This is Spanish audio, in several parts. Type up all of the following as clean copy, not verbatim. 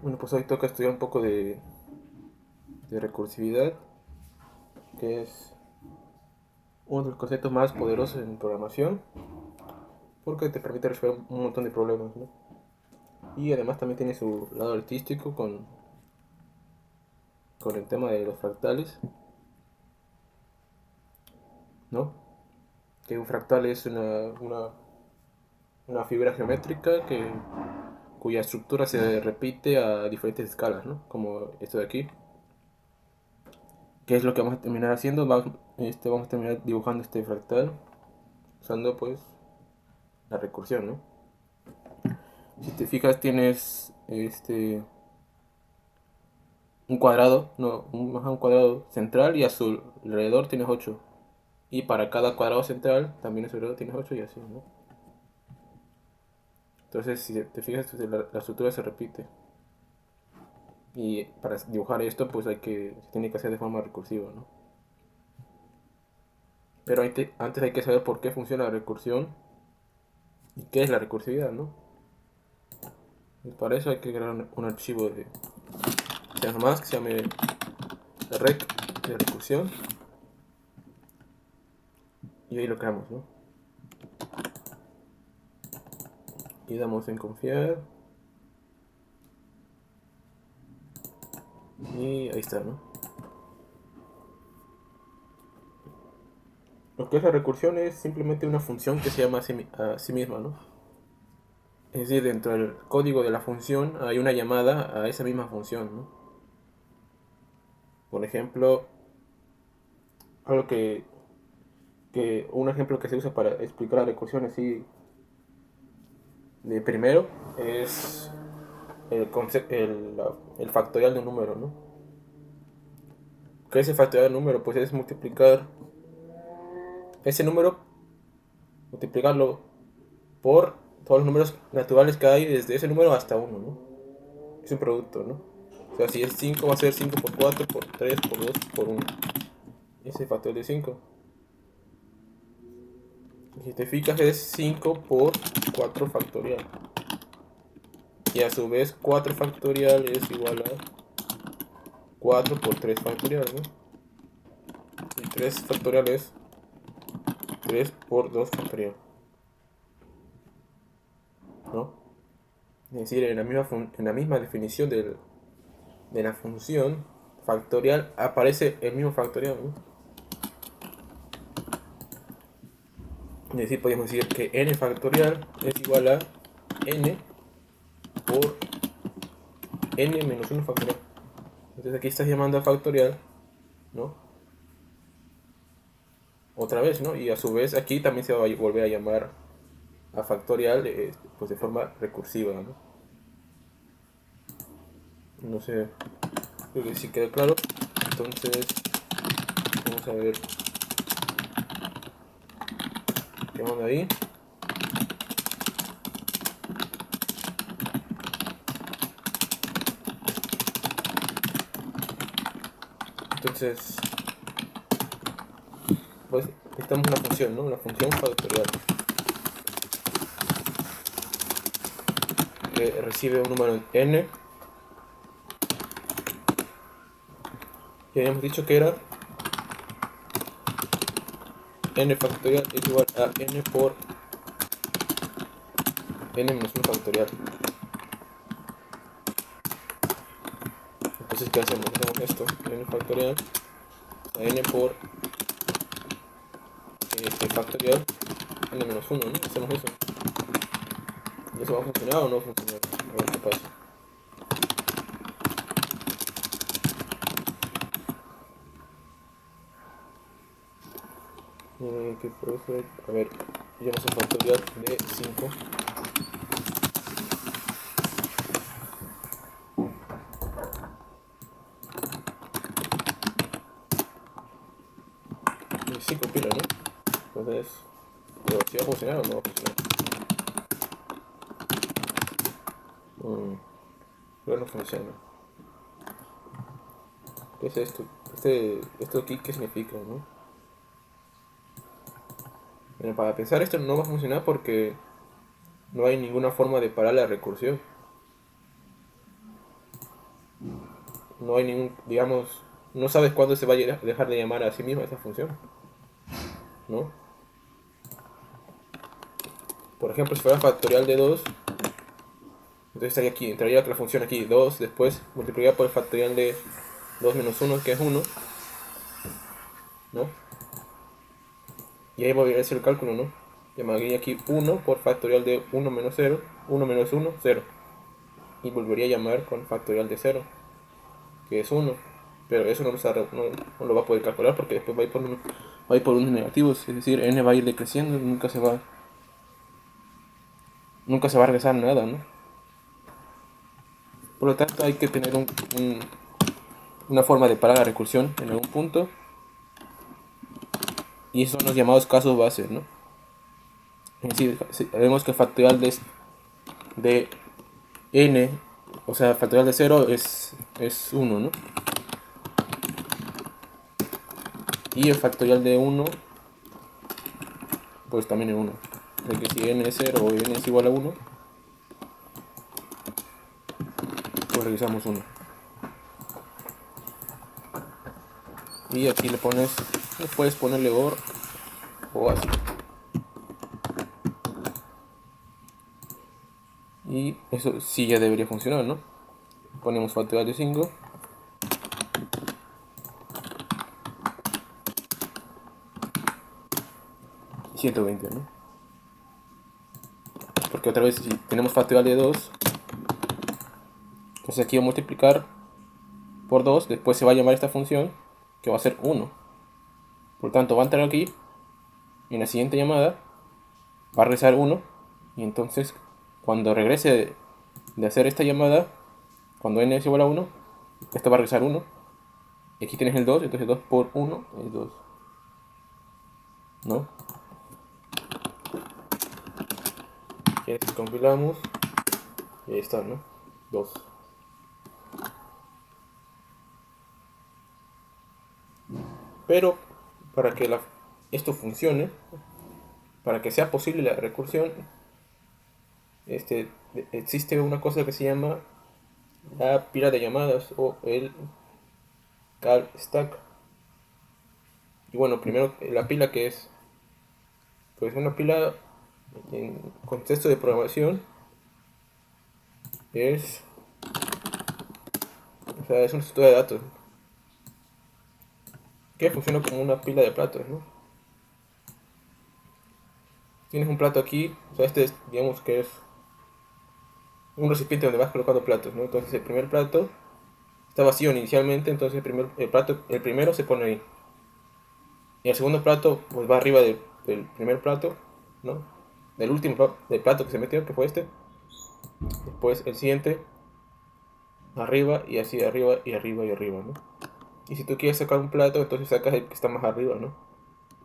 Bueno, pues hoy toca estudiar un poco de recursividad, que es uno de los conceptos más poderosos en programación, porque te permite resolver un montón de problemas, ¿no? Y además también tiene su lado artístico con el tema de los fractales, ¿no? Que un fractal es una figura geométrica cuya estructura se repite a diferentes escalas, ¿no? Como esto de aquí. ¿Qué es lo que vamos a terminar haciendo? Vamos a terminar dibujando este fractal usando pues la recursión, ¿no? Si te fijas tienes un cuadrado, no, un cuadrado central y a su alrededor tienes 8. Y para cada cuadrado central también a su alrededor tienes 8 y así, ¿no? Entonces si te fijas la estructura se repite. Y para dibujar esto pues se tiene que hacer de forma recursiva, ¿no? Pero antes hay que saber por qué funciona la recursión y qué es la recursividad, ¿no? Y para eso hay que crear un archivo de C++ que se llame rec de recursión y ahí lo creamos, ¿no? Y damos en confiar y ahí está, ¿no? Lo que es la recursión es simplemente una función que se llama a sí misma, ¿no? Es decir, dentro del código de la función hay una llamada a esa misma función, ¿no? Por ejemplo, algo que un ejemplo que se usa para explicar la recursión así de primero es el factorial de un número, ¿no? ¿Qué es el factorial de un número? Pues es multiplicar ese número, multiplicarlo por todos los números naturales que hay desde ese número hasta uno, ¿no? Es un producto, ¿no? O sea, si es 5 va a ser 5 por 4 por 3 por 2 por uno. Ese factor de 5. Y si te fijas es 5 por 4 factorial. Y a su vez 4 factorial es igual a 4 por 3 factorial, ¿no? Y 3 factorial es 3 por 2 factorial, ¿no? Es decir, en la misma definición de la función factorial aparece el mismo factorial, ¿no? Es decir, podemos decir que n factorial es igual a n por n menos 1 factorial. Entonces aquí estás llamando a factorial, ¿no? Otra vez, ¿no? Y a su vez aquí también se va a volver a llamar a factorial pues de forma recursiva, ¿no? No sé, creo que sí queda claro. Entonces, vamos a ver qué onda ahí. Entonces, pues necesitamos una función, ¿no? Una función factorial que recibe un número n. Y habíamos dicho que era n factorial es igual a n por n menos 1 factorial. Entonces, ¿qué hacemos? Hacemos esto, n factorial a n por factorial n menos 1, ¿no? Hacemos eso. ¿Y eso va a funcionar o no va a funcionar? A ver qué pasa. ¿Qué puede ser? A ver, ya no es factorial de 5. Y 5 pilas, ¿no? Entonces, pero si va a funcionar o no va a funcionar. Pero no funciona. ¿Qué es esto? Esto aquí, ¿qué significa, no? Bueno, para pensar esto no va a funcionar porque no hay ninguna forma de parar la recursión. no hay ningún, digamos, no sabes cuándo se va a dejar de llamar a sí misma esa función, ¿no? Por ejemplo, si fuera factorial de 2, entonces estaría aquí, entraría la función aquí, 2, después multiplicaría por el factorial de 2 menos 1, que es 1, ¿no? Y ahí voy a hacer el cálculo, ¿no? Llamaría aquí 1 por factorial de 1 menos 0, 1 menos 1, 0. Y volvería a llamar con factorial de 0, que es 1. Pero eso no lo va a poder calcular porque después va a ir por unos negativos. Es decir, n va a ir decreciendo, nunca se va a regresar nada, ¿no? Por lo tanto, hay que tener una forma de parar la recursión en algún punto. Y esos son los llamados casos base, ¿no? Es decir, vemos que el factorial de n, o sea, factorial de 0 es 1, ¿no? Y el factorial de 1, pues también es 1. De que si n es 0 o n es igual a 1, pues revisamos 1. Y aquí puedes ponerle OR o así. Y eso sí ya debería funcionar, ¿no? Ponemos factorial de 5. 120, ¿no? Porque otra vez si tenemos factorial de 2, entonces aquí voy a multiplicar por 2, después se va a llamar esta función que va a ser 1. Por lo tanto va a entrar aquí y en la siguiente llamada va a regresar 1 y entonces cuando regrese de hacer esta llamada, cuando n es igual a 1, esto va a regresar 1 y aquí tienes el 2, entonces 2 por 1 es 2, ¿no? Y aquí compilamos y ahí está, ¿no? 2. Pero para que esto funcione, para que sea posible la recursión, existe una cosa que se llama la pila de llamadas o el call stack. Y bueno, primero la pila, que es pues una pila en contexto de programación es, o sea, es una estructura de datos que funciona como una pila de platos, ¿no? Tienes un plato aquí, o sea, digamos que es un recipiente donde vas colocando platos, ¿no? Entonces el primer plato está vacío inicialmente, entonces el primero se pone ahí. Y el segundo plato pues va arriba del primer plato, ¿no? Del último del plato que se metió, que fue este. Después el siguiente, arriba y así arriba y arriba y arriba, ¿no? Y si tú quieres sacar un plato, entonces sacas el que está más arriba, ¿no?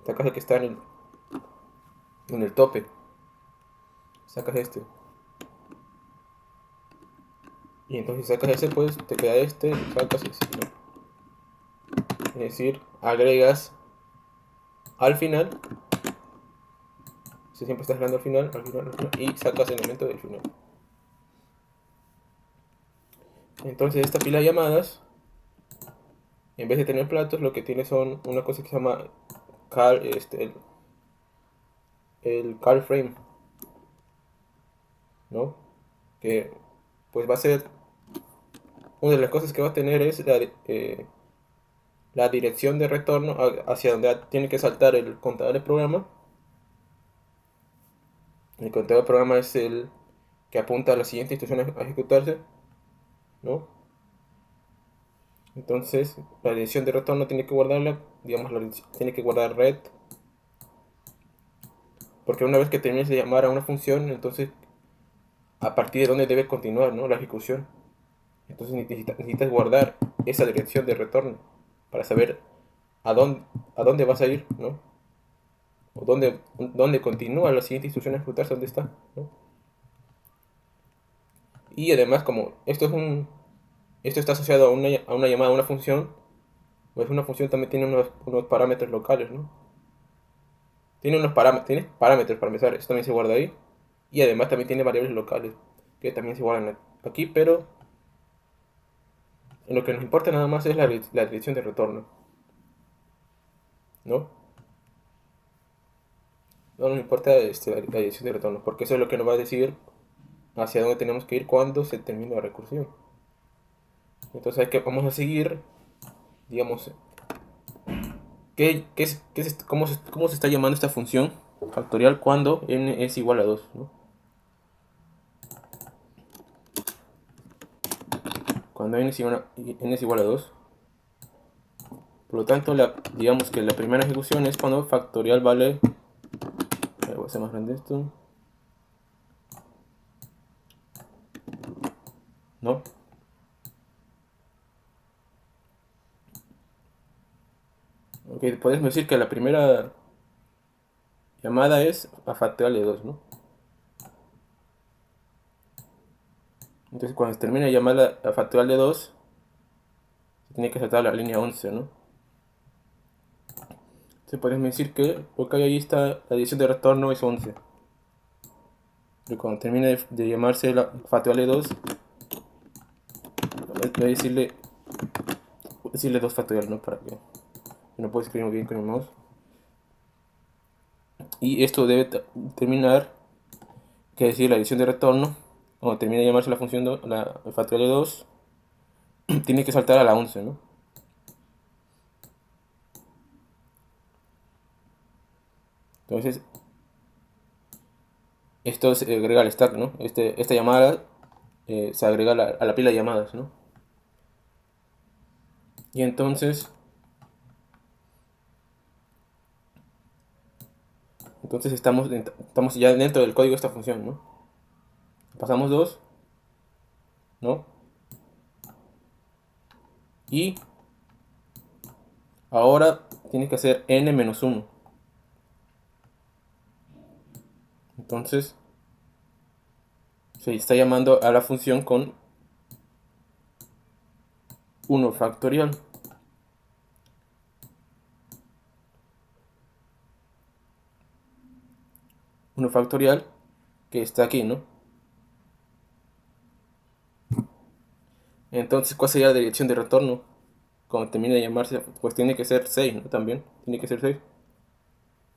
Sacas el que está en el tope. Sacas este. Y entonces si sacas ese, pues te queda este, sacas ese, ¿no? Es decir, agregas al final. Si siempre estás agregando al final, y sacas el elemento del final. Entonces esta pila de llamadas, en vez de tener platos, lo que tiene son una cosa que se llama el call frame, ¿no? Que pues va a ser, una de las cosas que va a tener es la dirección de retorno hacia donde tiene que saltar el contador de programa. El contador de programa es el que apunta a la siguiente instrucción a ejecutarse, ¿no? Entonces la dirección de retorno tiene que guardarla, digamos, tiene que guardar red, porque una vez que termines de llamar a una función, entonces a partir de dónde debe continuar, ¿no? La ejecución. Entonces necesitas guardar esa dirección de retorno para saber a dónde vas a ir, ¿no? O dónde continúa la siguiente instrucción a ejecutarse, dónde está, ¿no? Y además, como esto está asociado a una llamada a una función, pues una función también tiene unos parámetros locales, ¿no? Tiene parámetros para empezar, eso también se guarda ahí. Y además también tiene variables locales que también se guardan aquí, pero lo que nos importa nada más es la dirección de retorno, ¿no? No nos importa la dirección de retorno, porque eso es lo que nos va a decir hacia dónde tenemos que ir cuando se termine la recursión. Entonces vamos a seguir, digamos, cómo se está llamando esta función factorial cuando n es igual a 2, ¿no? Cuando n es igual a 2. Por lo tanto, digamos que la primera ejecución es cuando factorial vale... Voy a hacer más grande esto. ¿No? Ok, podemos decir que la primera llamada es a factorial de 2, ¿no? Entonces cuando se termina de llamar a factorial de 2, se tiene que saltar la línea 11, ¿no? Entonces podemos decir que, porque ahí está la dirección de retorno es 11. Pero cuando termine de llamarse la factorial de 2, voy a decirle 2 factorial, ¿no? Para que no puedo escribir bien con el mouse. Y esto debe terminar, que decir la dirección de retorno, cuando termine de llamarse la función la factorial de 2, tiene que saltar a la 11, ¿no? Entonces, esto se agrega al stack, ¿no? Esta llamada se agrega a la pila de llamadas, ¿no? Y entonces estamos ya dentro del código de esta función, ¿no? Pasamos 2, ¿no? Y ahora tiene que hacer n-1. Entonces se está llamando a la función con 1 factorial. 1 factorial que está aquí, ¿no? Entonces, ¿cuál sería la dirección de retorno? Cuando termine de llamarse, pues tiene que ser 6, ¿no? También, tiene que ser 6.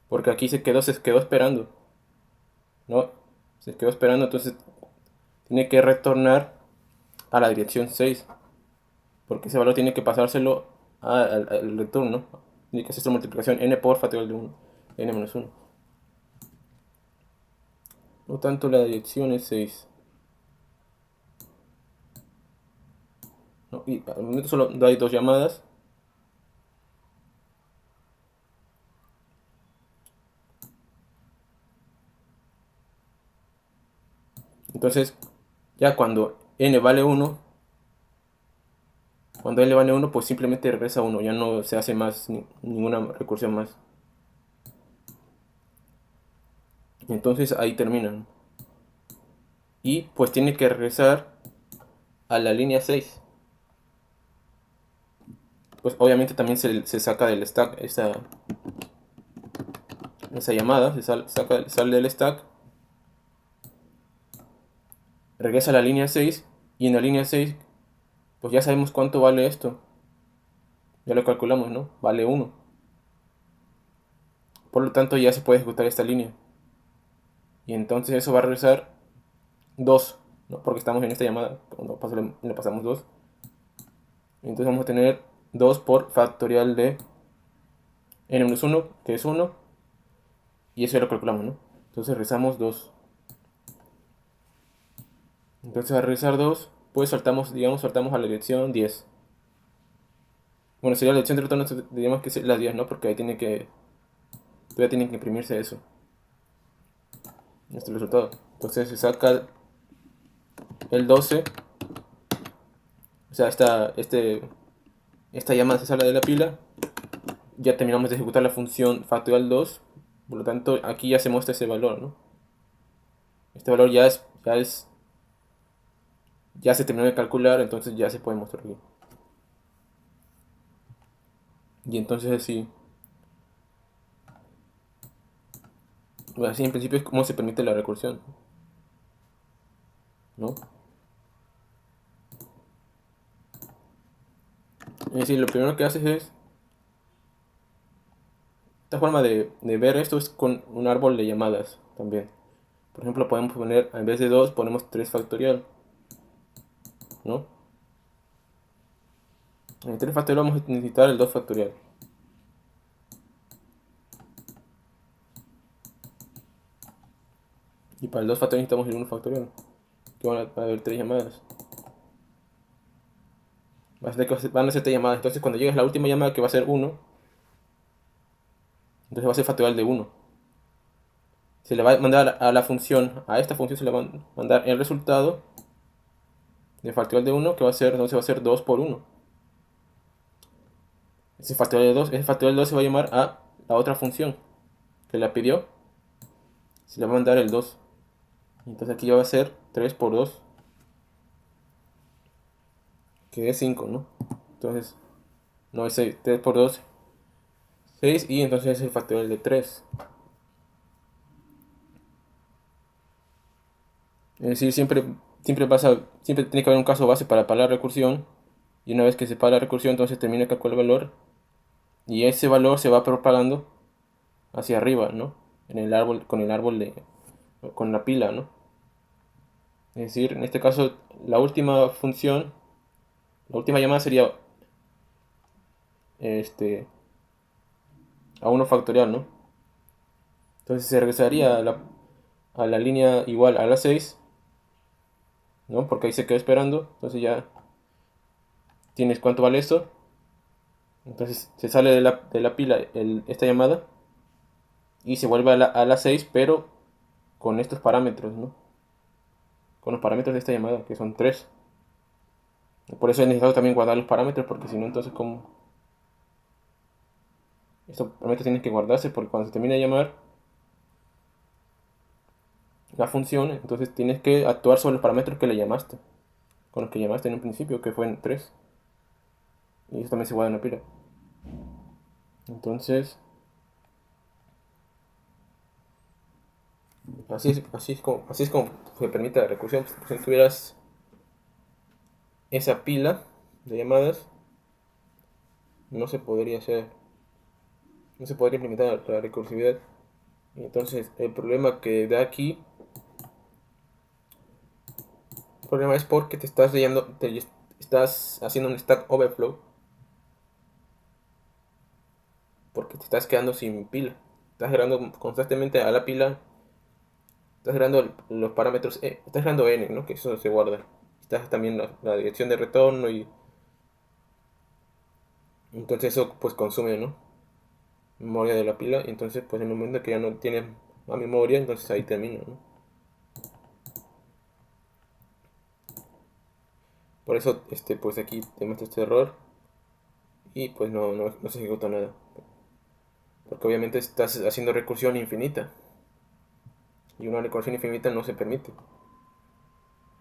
Porque aquí se quedó esperando, ¿no? Se quedó esperando, entonces tiene que retornar a la dirección 6. Porque ese valor tiene que pasárselo al retorno, ¿no? Tiene que hacer su multiplicación n por factorial de 1, n-1. Por lo tanto, la dirección es 6. ¿No? Y al momento solo hay 2 llamadas. Entonces, ya cuando n vale 1, pues simplemente regresa 1, ya no se hace más ninguna recursión más. Entonces ahí terminan. Y pues tiene que regresar a la línea 6. Pues obviamente también se saca del stack esa llamada, sale del stack, regresa a la línea 6 y en la línea 6 pues ya sabemos cuánto vale esto. Ya lo calculamos, ¿no? Vale 1. Por lo tanto ya se puede ejecutar esta línea. Y entonces eso va a regresar 2, ¿no? Porque estamos en esta llamada, cuando le pasamos 2. Entonces vamos a tener 2 por factorial de n-1, que es 1. Y eso ya lo calculamos, ¿no? Entonces regresamos 2. Entonces al regresar 2, pues saltamos a la dirección 10. Bueno, sería la dirección de retorno, diríamos que es la 10, ¿no? Porque ahí todavía tiene que imprimirse eso. Este es el resultado. Entonces se saca el 12. O sea, esta llamada se sale de la pila. Ya terminamos de ejecutar la función factorial 2. Por lo tanto, aquí ya se muestra ese valor, ¿no? Este valor ya se terminó de calcular, entonces ya se puede mostrar aquí. Y entonces así en principio es como se permite la recursión, ¿no? Es decir, lo primero que haces es, esta forma de ver esto es con un árbol de llamadas también. Por ejemplo, podemos poner, en vez de 2 ponemos 3 factorial, ¿no? En el 3 factorial vamos a necesitar el 2 factorial. Y para el 2 factorial necesitamos el 1 factorial, que van a haber 3 llamadas. Van a ser 3 llamadas, entonces cuando llegues a la última llamada que va a ser 1, entonces va a ser factorial de 1. Se le va a mandar a la función, a esta función se le va a mandar el resultado de factorial de 1, que va a ser, entonces va a ser 2 por 1. Ese factorial de 2 se va a llamar a la otra función que la pidió, se le va a mandar el 2. Entonces aquí ya va a ser 3 por 2, que es 5, ¿no? Entonces, no es 6, 3 por 2, 6, y entonces es el factorial de 3. Es decir, siempre tiene que haber un caso base para la recursión, y una vez que se para la recursión, entonces termina de calcular el valor, y ese valor se va propagando hacia arriba, ¿no? En el árbol, con la pila, ¿no? Es decir, en este caso, la última función, la última llamada sería este a 1 factorial, ¿no? Entonces se regresaría a la línea igual a la 6, ¿no? Porque ahí se quedó esperando. Entonces ya tienes cuánto vale esto. Entonces se sale de la pila esta llamada y se vuelve a la 6, pero con estos parámetros, ¿no? Con los parámetros de esta llamada, que son 3. Por eso es necesario también guardar los parámetros, porque si no, entonces como estos parámetros tienen que guardarse, porque cuando se termine de llamar la función, entonces tienes que actuar sobre los parámetros que le llamaste, con los que llamaste en un principio, que fue en 3. Y eso también se guarda en la pila. Entonces, así es como se permite la recursión. Si tuvieras esa pila de llamadas, no se podría hacer, no se podría implementar la recursividad. Y entonces, el problema que da aquí, el problema es porque estás haciendo un stack overflow, porque te estás quedando sin pila. Estás generando constantemente a la pila, estás generando los parámetros, estás generando n, ¿no? Que eso se guarda. Estás también la dirección de retorno, y entonces eso pues consume, ¿no? Memoria de la pila, y entonces pues en el momento que ya no tienes más memoria, entonces ahí termina, ¿no? Por eso pues aquí te muestra este error, y pues no se ejecuta nada, porque obviamente estás haciendo recursión infinita, y una recursión infinita no se permite,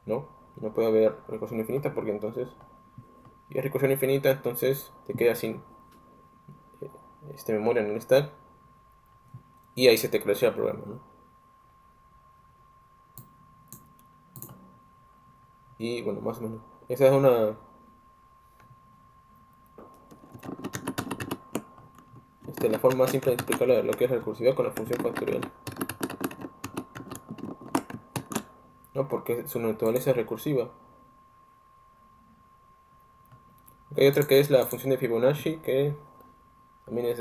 ¿no? No puede haber recursión infinita, porque entonces si es recursión infinita, entonces te quedas sin memoria en el stack, y ahí se te crashea el programa, ¿no? Y bueno, más o menos esa es la forma más simple de explicar lo que es la recursividad con la función factorial, ¿no? Porque su naturaleza es recursiva. Hay otra que es la función de Fibonacci, que también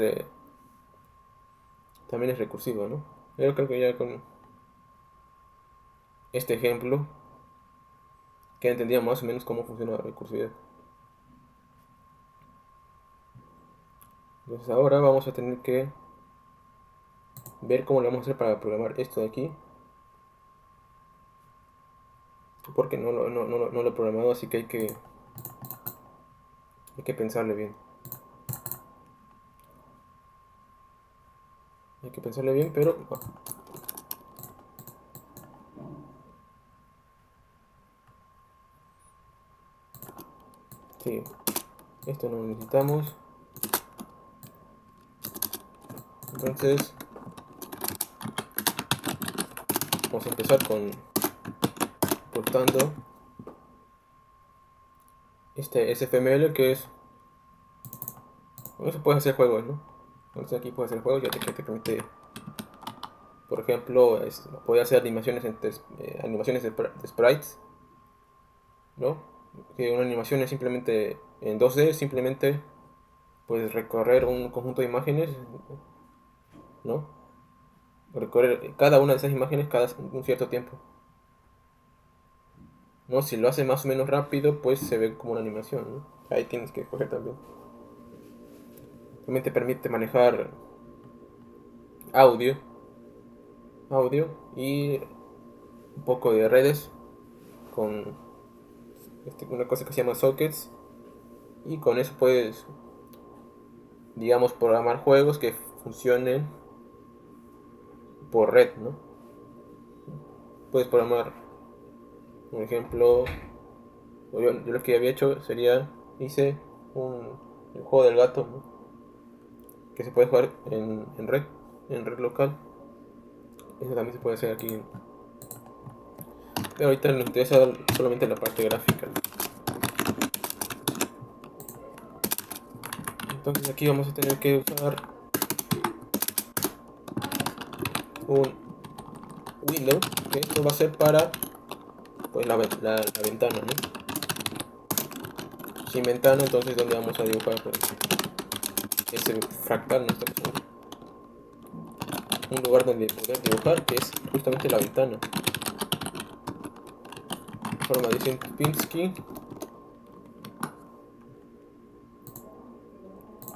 también es recursiva, ¿no? Yo creo que ya con este ejemplo que entendía más o menos cómo funciona la recursividad. Entonces ahora vamos a tener que ver cómo lo vamos a hacer para programar esto de aquí, porque no lo he programado, así que hay que pensarle bien. Hay que pensarle bien, pero sí, esto no lo necesitamos. Entonces vamos a empezar cortando este SFML, que es Con eso puedes hacer juegos, ¿no? Entonces aquí puedes hacer juegos, que te permite, por ejemplo, poder hacer animaciones, animaciones de sprites, ¿no? Que una animación es simplemente en 2D, simplemente puedes recorrer un conjunto de imágenes, ¿no? Recorrer cada una de esas imágenes cada un cierto tiempo, ¿no? Si lo hace más o menos rápido, pues se ve como una animación, ¿no? Ahí tienes que escoger también. También te permite manejar audio, y un poco de redes con una cosa que se llama sockets, y con eso puedes, digamos, programar juegos que funcionen por red, ¿no? Puedes programar, por ejemplo, yo lo que había hecho sería, hice el juego del gato, ¿no? Que se puede jugar en red local. Eso también se puede hacer aquí. Pero ahorita nos interesa solamente la parte gráfica. Entonces aquí vamos a tener que usar un window, que esto va a ser para, pues, la ventana, ¿no? Sin ventana, entonces donde vamos a dibujar, pues, ese fractal, ¿no? Un lugar donde poder dibujar, que es justamente la ventana. Forma de Sierpinski.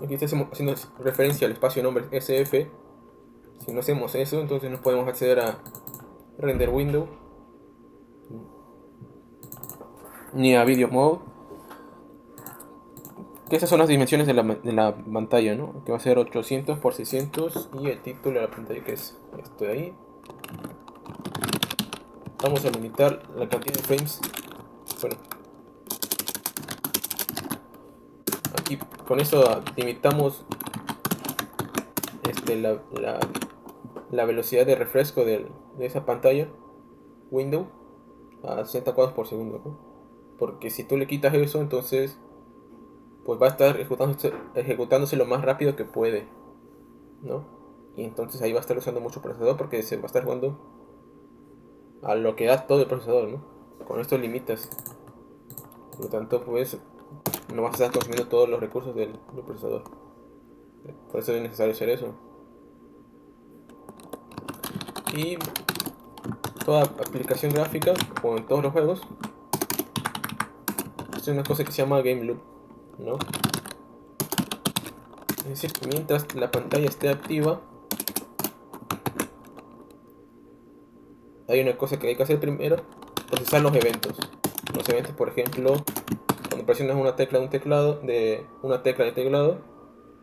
Aquí estamos haciendo referencia al espacio nombre SF. Si no hacemos eso, entonces no podemos acceder a Render Window ni a Video Mode. Que esas son las dimensiones de la pantalla, ¿no? Que va a ser 800 por 600 y el título de la pantalla, que es esto de ahí. Vamos a limitar la cantidad de frames. Bueno, aquí con eso limitamos la velocidad de refresco de esa pantalla window a 60 cuadros por segundo, ¿no? Porque si tú le quitas eso, entonces pues va a estar ejecutándose lo más rápido que puede, ¿no? Y entonces ahí va a estar usando mucho procesador porque se va a estar jugando a lo que da todo el procesador, ¿no? Con esto limitas. Por lo tanto, pues no vas a estar consumiendo todos los recursos del procesador. Por eso es necesario hacer eso. Y toda aplicación gráfica, como en todos los juegos, es una cosa que se llama game loop, ¿no? Es decir, mientras la pantalla esté activa, hay una cosa que hay que hacer primero: procesar los eventos. Los eventos, por ejemplo, cuando presionas una tecla de teclado,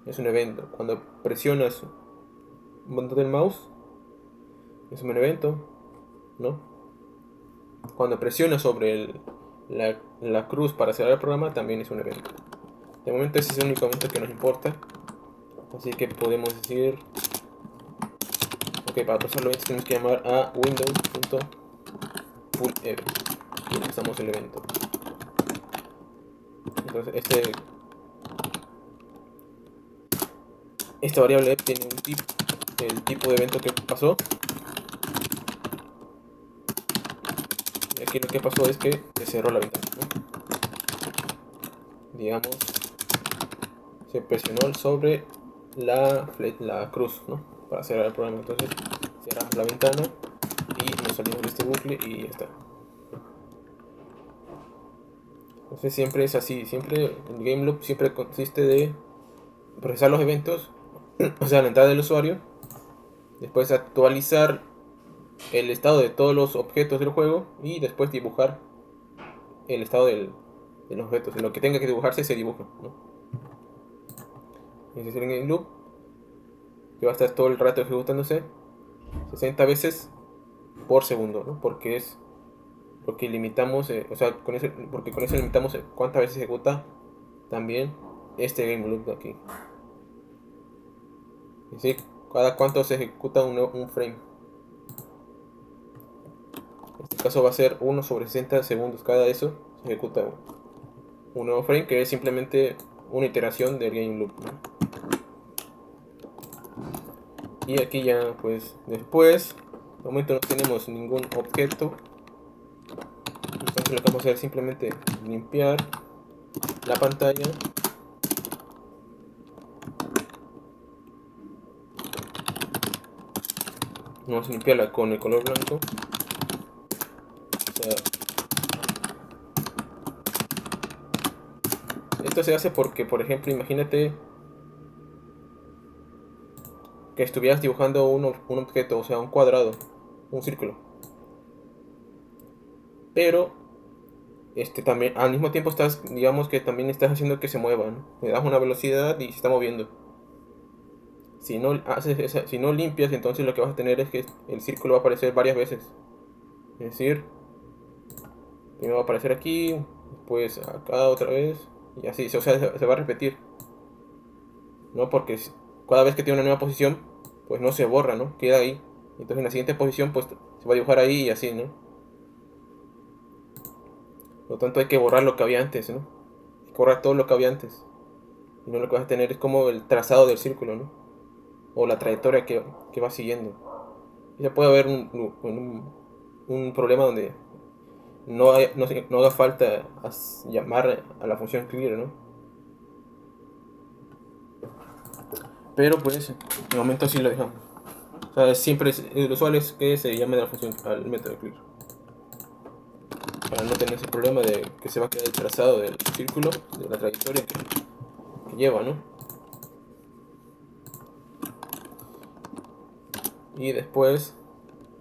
es un evento. Cuando presionas un botón del mouse, es un evento, ¿no? Cuando presionas sobre la cruz para cerrar el programa, también es un evento. De momento ese es el único evento que nos importa. Así que podemos decir, ok, para procesar los eventos tenemos que llamar a windows.fullEvent y empezamos el evento. Entonces esta variable tiene el tipo de evento que pasó. Y aquí lo que pasó es que se cerró la ventana, ¿no? Digamos, se presionó sobre la cruz, ¿no? Para cerrar el programa. Entonces cerramos la ventana y nos salimos de este bucle y ya está. Entonces siempre es así, siempre el game loop siempre consiste de procesar los eventos, o sea, la entrada del usuario, después actualizar el estado de todos los objetos del juego y después dibujar el estado de los objetos. En lo que tenga que dibujarse se dibuja, ¿no? Es decir, en el loop que va a estar todo el rato ejecutándose 60 veces por segundo, ¿no? Porque limitamos, porque con eso limitamos cuántas veces ejecuta también este game loop de aquí. Es decir, cada cuánto se ejecuta un frame. En este caso va a ser 1 sobre 60 segundos. Cada eso se ejecuta un nuevo frame, que es simplemente una iteración del game loop, ¿no? Y aquí ya pues después, de momento no tenemos ningún objeto, entonces lo que vamos a hacer es simplemente limpiar la pantalla. Vamos a limpiarla con el color blanco. O sea, esto se hace porque, por ejemplo, imagínate que estuvieras dibujando un objeto, o sea, un cuadrado, un círculo. Pero también al mismo tiempo estás, digamos que también estás haciendo que se mueva, ¿no? Le das una velocidad y se está moviendo. Si no limpias, entonces lo que vas a tener es que el círculo va a aparecer varias veces. Es decir, primero va a aparecer aquí, después acá otra vez, y así, o sea, se va a repetir, ¿no? Porque cada vez que tiene una nueva posición, pues no se borra, ¿no? Queda ahí. Entonces en la siguiente posición, pues se va a dibujar ahí y así, ¿no? Por lo tanto hay que borrar lo que había antes, ¿no? Hay que borrar todo lo que había antes. Y no lo que vas a tener es como el trazado del círculo, ¿no? O la trayectoria que va siguiendo. Y ya puede haber un problema donde no haga falta llamar a la función clear, ¿no? Pero pues, de momento sí lo dejamos. O sea, siempre lo usual es que se llame de la función al método clear. Para no tener ese problema de que se va a quedar el trazado del círculo, de la trayectoria que lleva, ¿no? Y después,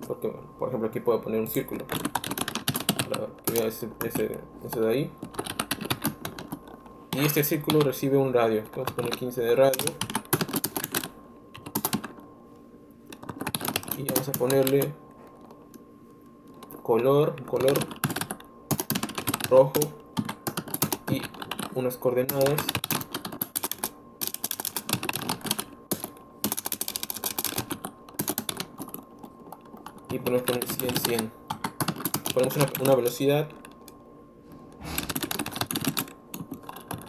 porque por ejemplo aquí puedo poner un círculo para que vea ese de ahí. Y este círculo recibe un radio. Vamos a poner 15 de radio. Y vamos a ponerle color rojo y unas coordenadas. Y podemos poner 100. Ponemos una velocidad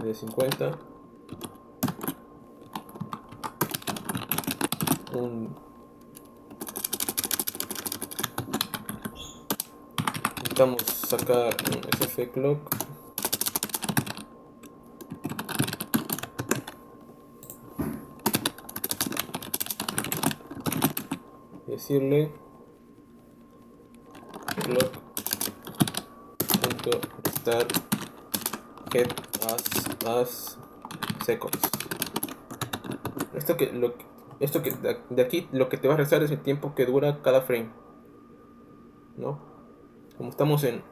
de 50. Necesitamos sacar un SF clock. Decirle clock.start get as seconds. Esto que de aquí lo que te va a restar es el tiempo que dura cada frame, ¿no? Como estamos en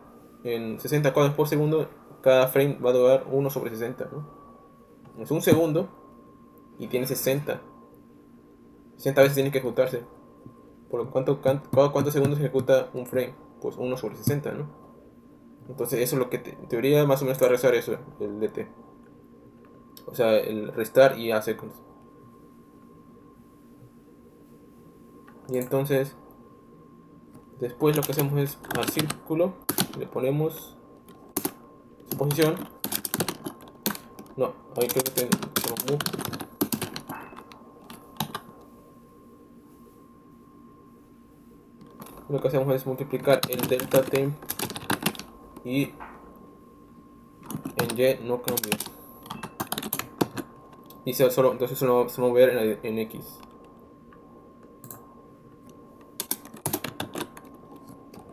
60 cuadros por segundo, cada frame va a durar 1 sobre 60, ¿no? Es un segundo y tiene 60 veces tiene que ejecutarse. Por lo cuanto, cada cuántos segundos ejecuta un frame, pues 1 sobre 60, ¿no? Entonces eso es lo que en teoría más o menos te va a restar eso, el DT. O sea, el restar y a seconds. Y entonces, después lo que hacemos es al círculo, le ponemos su posición. No, ahí creo que tengo move. Lo que hacemos es multiplicar el delta temp y en y no cambia. Y entonces solo se va a mover en X.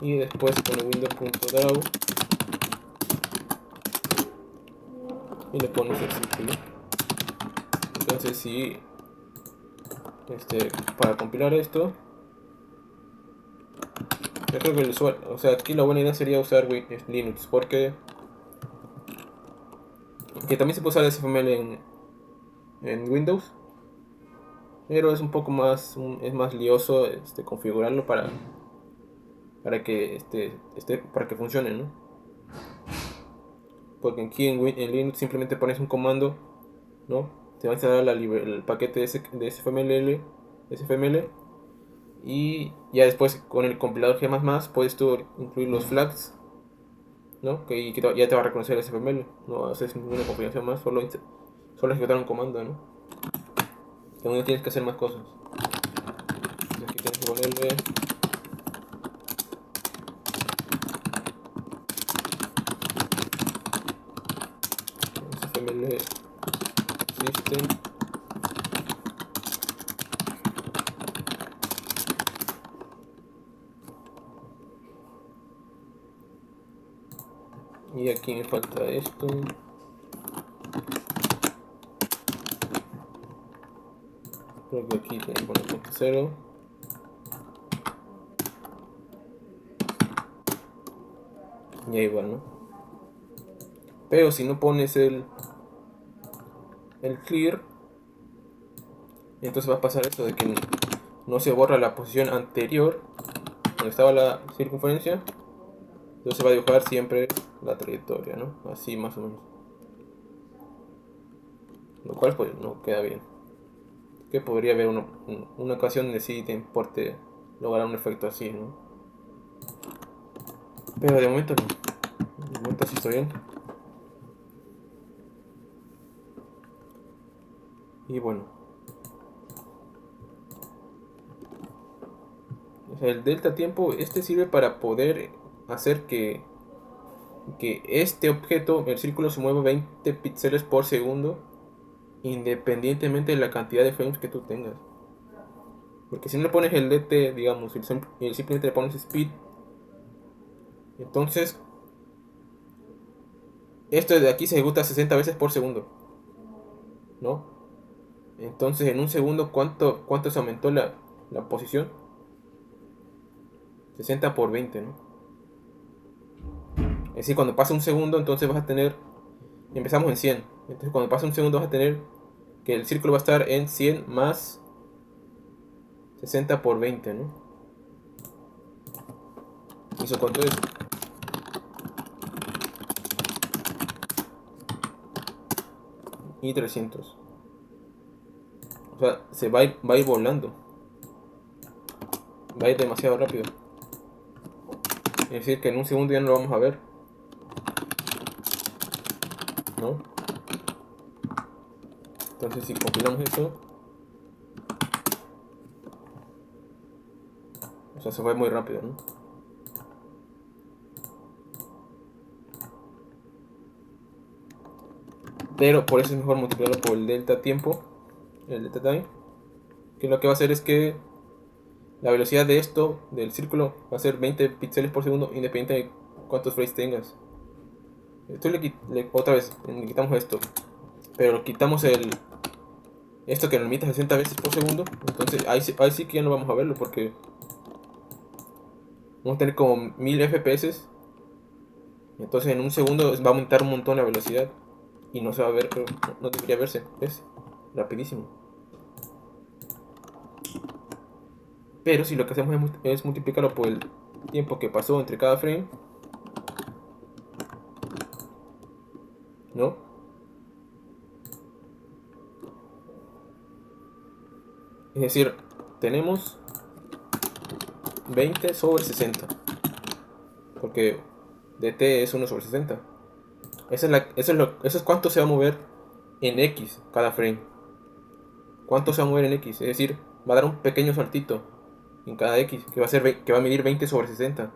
Y después pone window.draw y le pones el círculo. Entonces si para compilar esto, yo creo que el usuario, o sea, aquí la buena idea sería usar Linux, porque que también se puede usar SFML en Windows, pero es un poco más es más lioso configurarlo para que para que funcione, ¿no? Porque aquí en Linux simplemente pones un comando, ¿no? Te va a instalar el paquete de SFML y ya después con el compilador G++ puedes tú incluir los flags, ¿no? Que ya te va a reconocer el SFML, no haces ninguna configuración más, solo ejecutar un comando, ¿no? Que no tienes que hacer más cosas. tenemos que ponerle fml system y aquí me falta esto. Creo que aquí tengo que poner punto 0. Y ahí va, ¿no? Pero si no pones el clear, entonces va a pasar esto de que no se borra la posición anterior donde estaba la circunferencia. Entonces va a dibujar siempre la trayectoria, ¿no? Así más o menos. Lo cual pues no queda bien. Que podría haber una ocasión donde sí te importe lograr un efecto así, ¿no? Pero de momento no. De momento sí estoy bien. Y bueno. O sea, el delta tiempo, este sirve para poder hacer que este objeto, el círculo, se mueva 20 píxeles por segundo, independientemente de la cantidad de frames que tú tengas. Porque si no le pones el DT, digamos, y simplemente le pones speed, entonces esto de aquí se ejecuta 60 veces por segundo, ¿no? Entonces en un segundo, ¿cuánto se aumentó la posición? 60 por 20, ¿no? Es decir, cuando pasa un segundo, entonces vas a tener, empezamos en 100. Entonces cuando pasa un segundo vas a tener que el círculo va a estar en 100 más 60 por 20, ¿no? ¿Y eso cuánto es? Y 300. O sea, va a ir volando. Va a ir demasiado rápido. Es decir, que en un segundo ya no lo vamos a ver, ¿no? Entonces si compilamos esto, o sea, se fue muy rápido, ¿no? Pero por eso es mejor multiplicarlo por el delta tiempo, el delta time, que lo que va a hacer es que la velocidad de esto, del círculo, va a ser 20 píxeles por segundo, independiente de cuántos frames tengas. Esto otra vez, le quitamos esto, pero quitamos esto que nos limita 60 veces por segundo. Entonces ahí sí que ya no vamos a verlo, porque vamos a tener como 1000 FPS. Entonces en un segundo va a aumentar un montón la velocidad y no se va a ver, pero no debería verse. Es rapidísimo. Pero si lo que hacemos es multiplicarlo por el tiempo que pasó entre cada frame, ¿no? Es decir, tenemos 20 sobre 60, porque dt es 1 sobre 60. Eso es cuánto se va a mover en X cada frame. ¿Cuánto se va a mover en X? Es decir, va a dar un pequeño saltito en cada X, que va a medir 20 sobre 60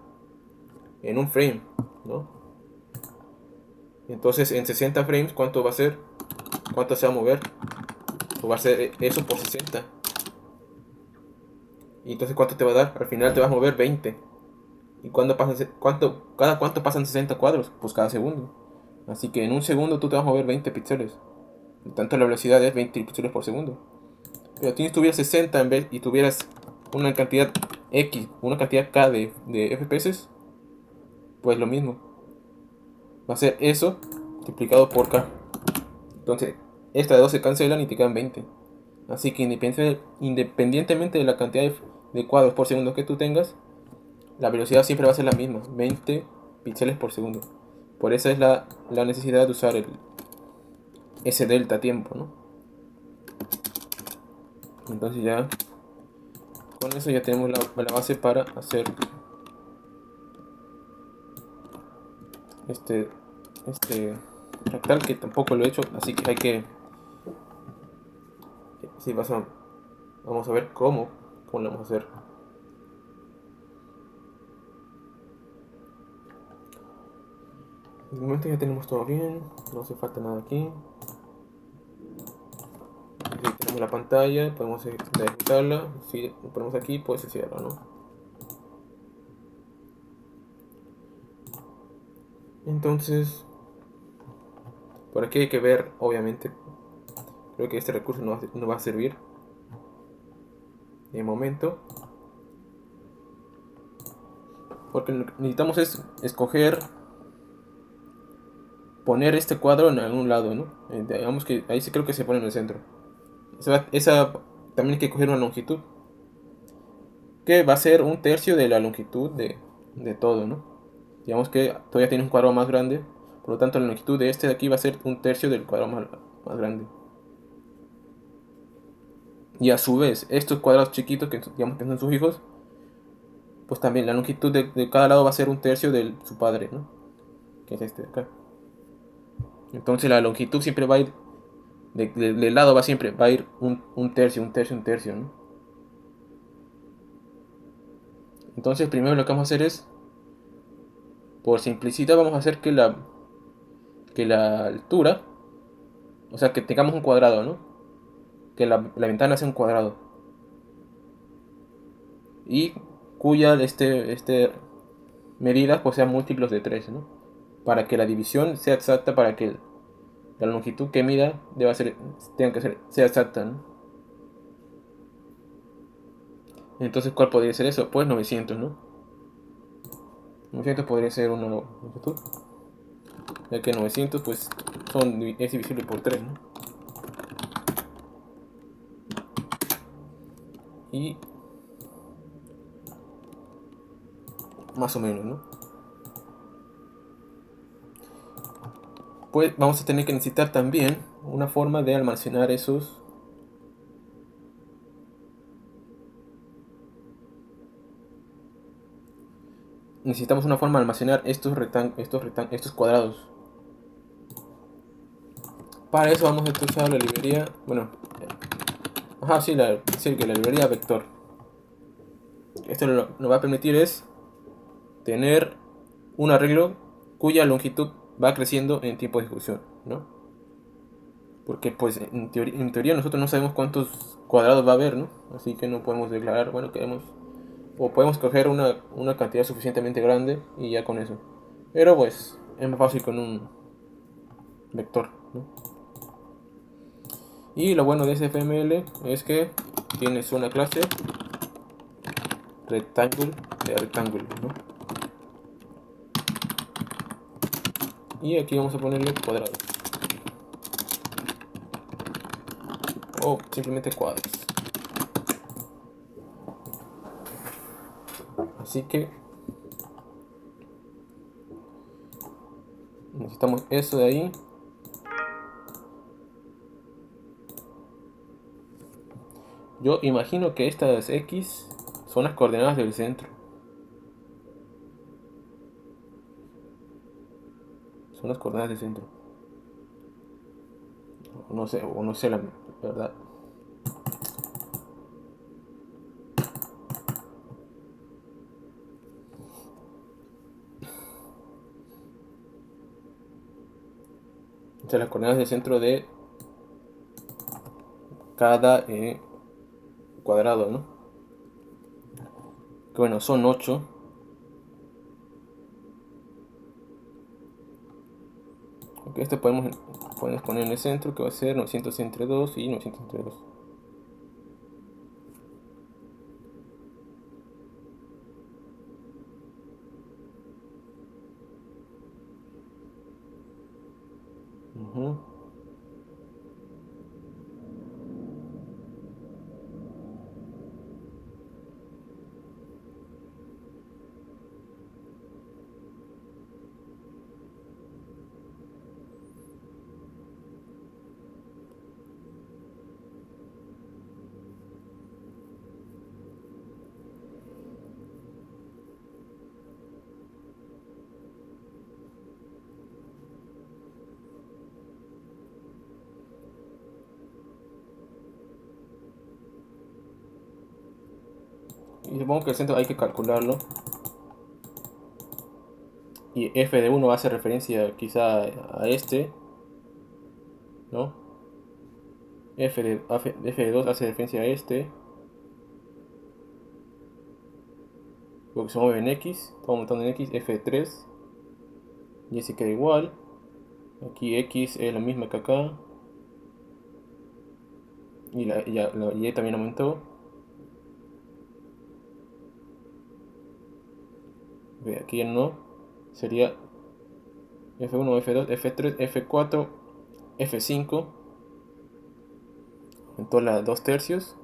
en un frame, ¿no? Entonces en 60 frames, ¿cuánto va a ser? ¿Cuánto se va a mover? Pues va a ser eso por 60. Y entonces ¿cuánto te va a dar? Al final te vas a mover 20. ¿Y cada cuánto pasan 60 cuadros? Pues cada segundo. Así que en un segundo tú te vas a mover 20 píxeles. Por tanto la velocidad es 20 píxeles por segundo. Pero si tuvieras 60 en vez y tuvieras una cantidad X, una cantidad K de FPS, pues lo mismo. Va a ser eso multiplicado por K. Entonces, estas dos se cancelan y te quedan 20. Así que independientemente de la cantidad de cuadros por segundo que tú tengas, la velocidad siempre va a ser la misma, 20 píxeles por segundo. Por eso es la necesidad de usar ese delta tiempo, ¿no? Entonces ya con eso ya tenemos la base para hacer este fractal, que tampoco lo he hecho, así que hay que, sí, vamos a ver cómo lo vamos a hacer. De momento ya tenemos todo bien, no hace falta nada aquí. Aquí tenemos la pantalla, podemos ejecutarla. Si lo ponemos aquí, pues se cierra, ¿no? Entonces, por aquí hay que ver, obviamente, creo que este recurso no va a servir de momento. Porque lo que necesitamos es escoger, poner este cuadro en algún lado, ¿no? Digamos que ahí sí creo que se pone en el centro. Esa también hay que coger una longitud, que va a ser un tercio de la longitud de todo, ¿no? Digamos que todavía tiene un cuadrado más grande, por lo tanto la longitud de este de aquí va a ser un tercio del cuadrado más grande. Y a su vez, estos cuadrados chiquitos, que digamos que son sus hijos, pues también la longitud de cada lado va a ser un tercio de su padre, ¿no? Que es este de acá. Entonces la longitud siempre va a ir, del lado va a ir un tercio, un tercio, un tercio, ¿no? Entonces primero lo que vamos a hacer es, por simplicidad, vamos a hacer que la altura, o sea, que tengamos un cuadrado, ¿no? Que la ventana sea un cuadrado. Y cuya medidas pues sean múltiplos de 3, ¿no? Para que la división sea exacta, para que la longitud que mida tenga que sea exacta, ¿no? Entonces, ¿cuál podría ser eso? Pues 900, ¿no? 900 podría ser una longitud, ya que 900 pues es divisible por 3, ¿no? Y más o menos, ¿no? Pues vamos a tener que necesitar también una forma de almacenar esos. Necesitamos una forma de almacenar estos cuadrados. Para eso vamos a usar la librería, bueno, ajá, sí, que la librería vector. Esto nos va a permitir es tener un arreglo cuya longitud va creciendo en tiempo de ejecución, ¿no? Porque pues en teoría nosotros no sabemos cuántos cuadrados va a haber, ¿no? Así que no podemos declarar, bueno, queremos, o podemos coger una cantidad suficientemente grande y ya con eso. Pero pues es más fácil con un vector, ¿no? Y lo bueno de SFML es que tienes una clase rectangle de rectángulo, ¿no? Y aquí vamos a ponerle cuadrado o simplemente cuadros. Así que necesitamos eso de ahí. Yo imagino que estas X son las coordenadas del centro. Son las coordenadas del centro. O no sé la verdad. O sea, las coordenadas del centro de cada cuadrado, ¿no? Que bueno, son 8. Ok, esto podemos poner en el centro, que va a ser 900 entre 2 y 900 entre 2. Uh-huh. Y supongo que el centro hay que calcularlo. y f de 1 hace referencia quizá a este, ¿no? F de 2 hace referencia a este, porque se mueve en X, estamos montando en X, f de 3, y ese queda igual. Aquí X es la misma que acá, y la Y también aumentó. Aquí ya no, sería F1, F2, F3, F4, F5, aumentó la 2 tercios,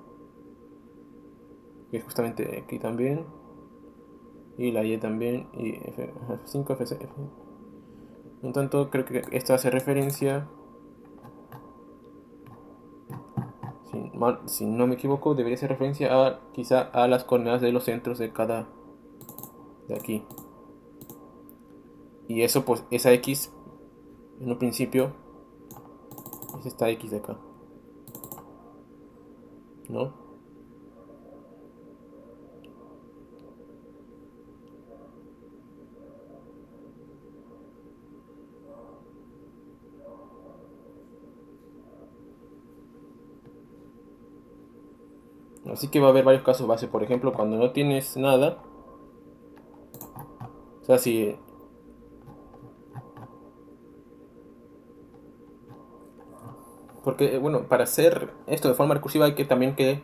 que es justamente aquí también, y la Y también, y F5, F6, F. Por tanto, creo que esto hace referencia, si no me equivoco, debería hacer referencia a quizá a las coordenadas de los centros de cada de aquí. Y eso, pues, esa X en un principio es esta X de acá, ¿no? Así que va a haber varios casos base. Por ejemplo, cuando no tienes nada, o sea, si porque bueno, para hacer esto de forma recursiva hay que también que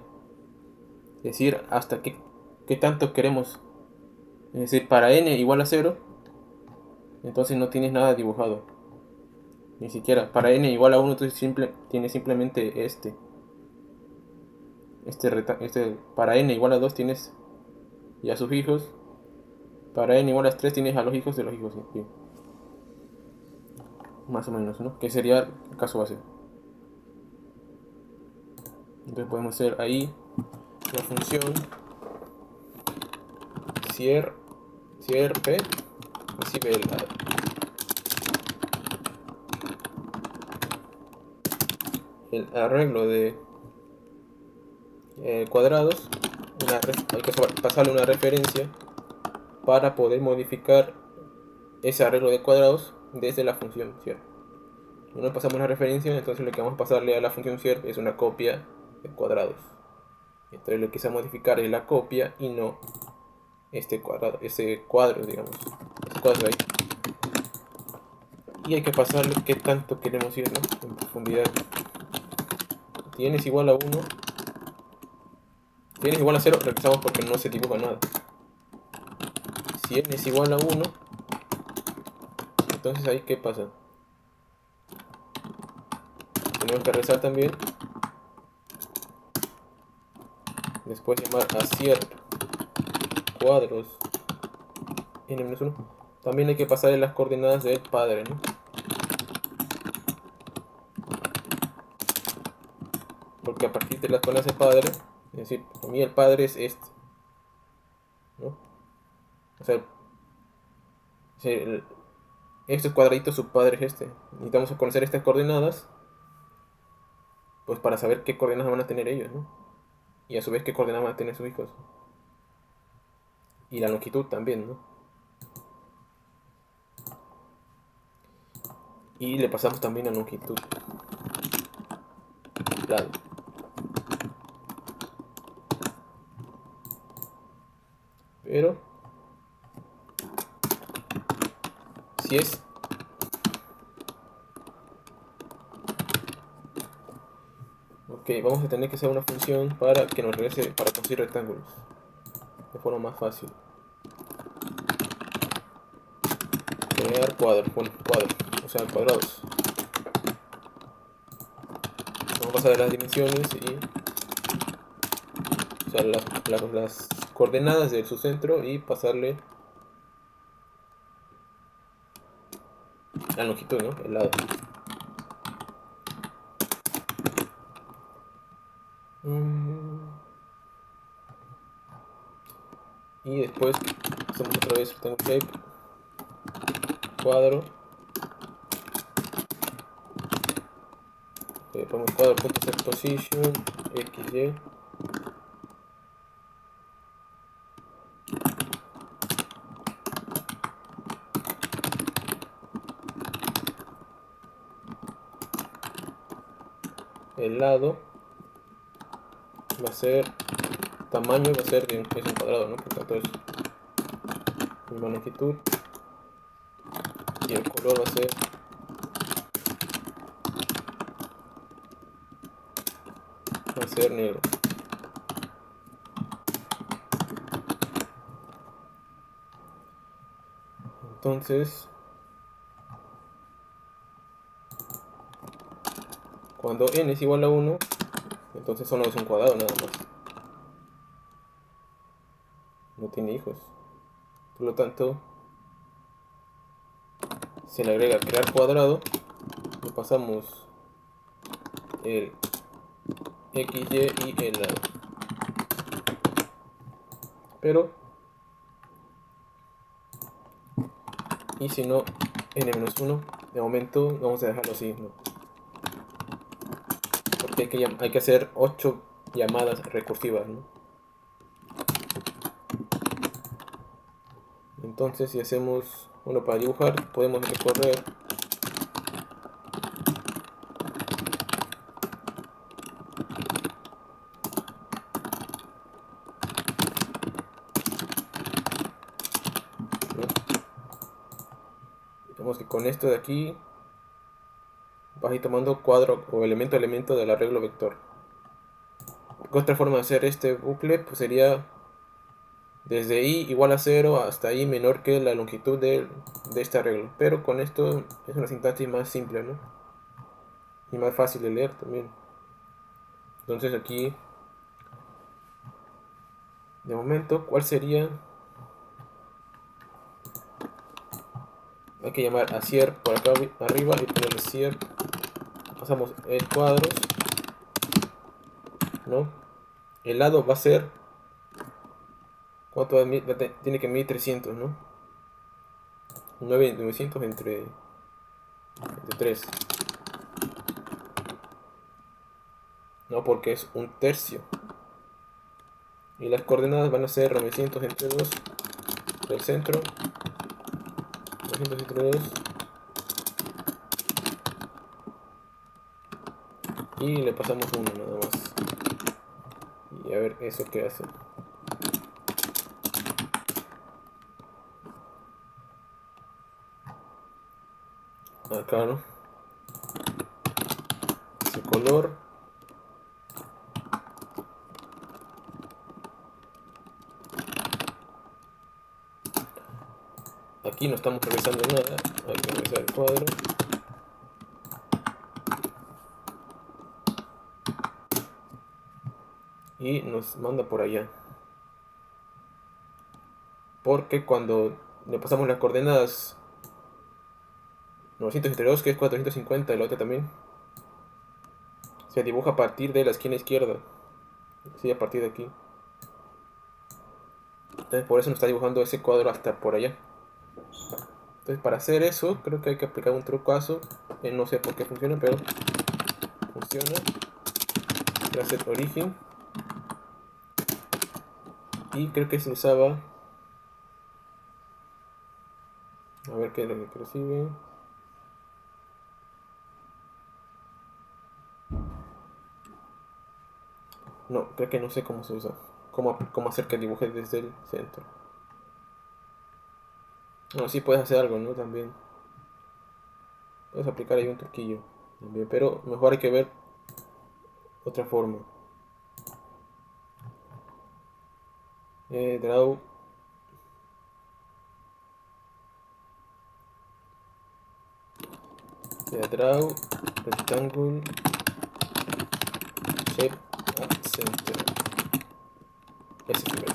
decir hasta qué tanto queremos. Es decir, para n igual a 0, entonces no tienes nada dibujado. Ni siquiera. Para n igual a 1, entonces tienes simplemente para n igual a 2 tienes ya sus hijos. Para n igual a 3 tienes a los hijos de los hijos. ¿Sí? Más o menos, ¿no? Que sería el caso base. Entonces podemos hacer ahí la función cierp recibe el arreglo de cuadrados. Hay que pasarle una referencia para poder modificar ese arreglo de cuadrados desde la función cierp. No pasamos la referencia, entonces lo que vamos a pasarle a la función cierp es una copia de cuadrados. Entonces lo que se va a modificar es la copia y no este cuadro, digamos. Este cuadro ahí. Y hay que pasarle qué tanto queremos ir, ¿no? En profundidad. Si n es igual a 1, si n es igual a 0, regresamos porque no se dibuja nada. Si n es igual a 1, entonces ahí qué pasa. Tenemos que regresar también. Después llamar a cierp cuadros n-1. También hay que pasarle las coordenadas del padre, ¿no? Porque a partir de las coordenadas del padre, es decir, para mí el padre es este, ¿no? O sea, estos cuadraditos, su padre es este. Necesitamos conocer estas coordenadas, pues para saber qué coordenadas van a tener ellos, ¿no? Y a su vez qué coordenadas van a tener sus hijos. Y la longitud también, ¿no? Y le pasamos también la longitud. Claro. Pero si es ok, vamos a tener que hacer una función para que nos regrese para conseguir rectángulos de forma más fácil. Crear cuadros, o sea, cuadrados. Vamos a pasar a las dimensiones y o sea, las coordenadas de su centro y pasarle la longitud, ¿no? El lado. Y después hacemos otra vez rectangle shape, cuadro. Ponemos cuadro.setPosition, xy. el lado va a ser tamaño, va a ser es un cuadrado, ¿no? Por tanto es misma longitud, y el color va a ser negro. Entonces, cuando n es igual a 1, entonces solo es un cuadrado nada más. No tiene hijos. Por lo tanto, se le agrega crear cuadrado, le pasamos el XY y el lado. Pero, y si no, n-1, de momento vamos a dejarlo así, ¿no? Porque hay que hacer 8 llamadas recursivas, ¿no? Entonces, si hacemos uno para dibujar, podemos recorrer Vemos que con esto de aquí vas a ir tomando cuadro o elemento a elemento del arreglo vector. Otra forma de hacer este bucle pues sería desde i igual a 0 hasta i menor que la longitud de este arreglo. Pero con esto es una sintaxis más simple, ¿no? Y más fácil de leer también. Entonces aquí, de momento, ¿cuál sería? Hay que llamar a Cier por acá arriba y ponerle Cier. Pasamos el cuadros, ¿no? El lado va a ser, ¿cuánto tiene que medir? 300, ¿no? 900 entre 3. No, porque es un tercio. Y las coordenadas van a ser 900 entre 2 del centro. 900 entre 2. Y le pasamos 1 nada más. Y a ver eso qué hace. Acá, ¿no? Ese color. Aquí no estamos revisando nada. Hay que revisar el cuadro. Y nos manda por allá. Porque cuando le pasamos las coordenadas 900 entre 2, que es 450, y la otra también, se dibuja a partir de la esquina izquierda. Sí, a partir de aquí. Entonces por eso nos está dibujando ese cuadro hasta por allá. Entonces para hacer eso creo que hay que aplicar un trucazo. No sé por qué funciona, pero funciona. Voy a hacer origen. Y creo que se usaba... A ver qué es lo que recibe. No, creo que no sé cómo se usa. Cómo hacer que dibuje desde el centro. Bueno, sí puedes hacer algo, ¿no? También. Puedes aplicar ahí un truquillo. También, pero mejor hay que ver otra forma. Draw. Draw. Rectangle. Shape at center. Ese primero.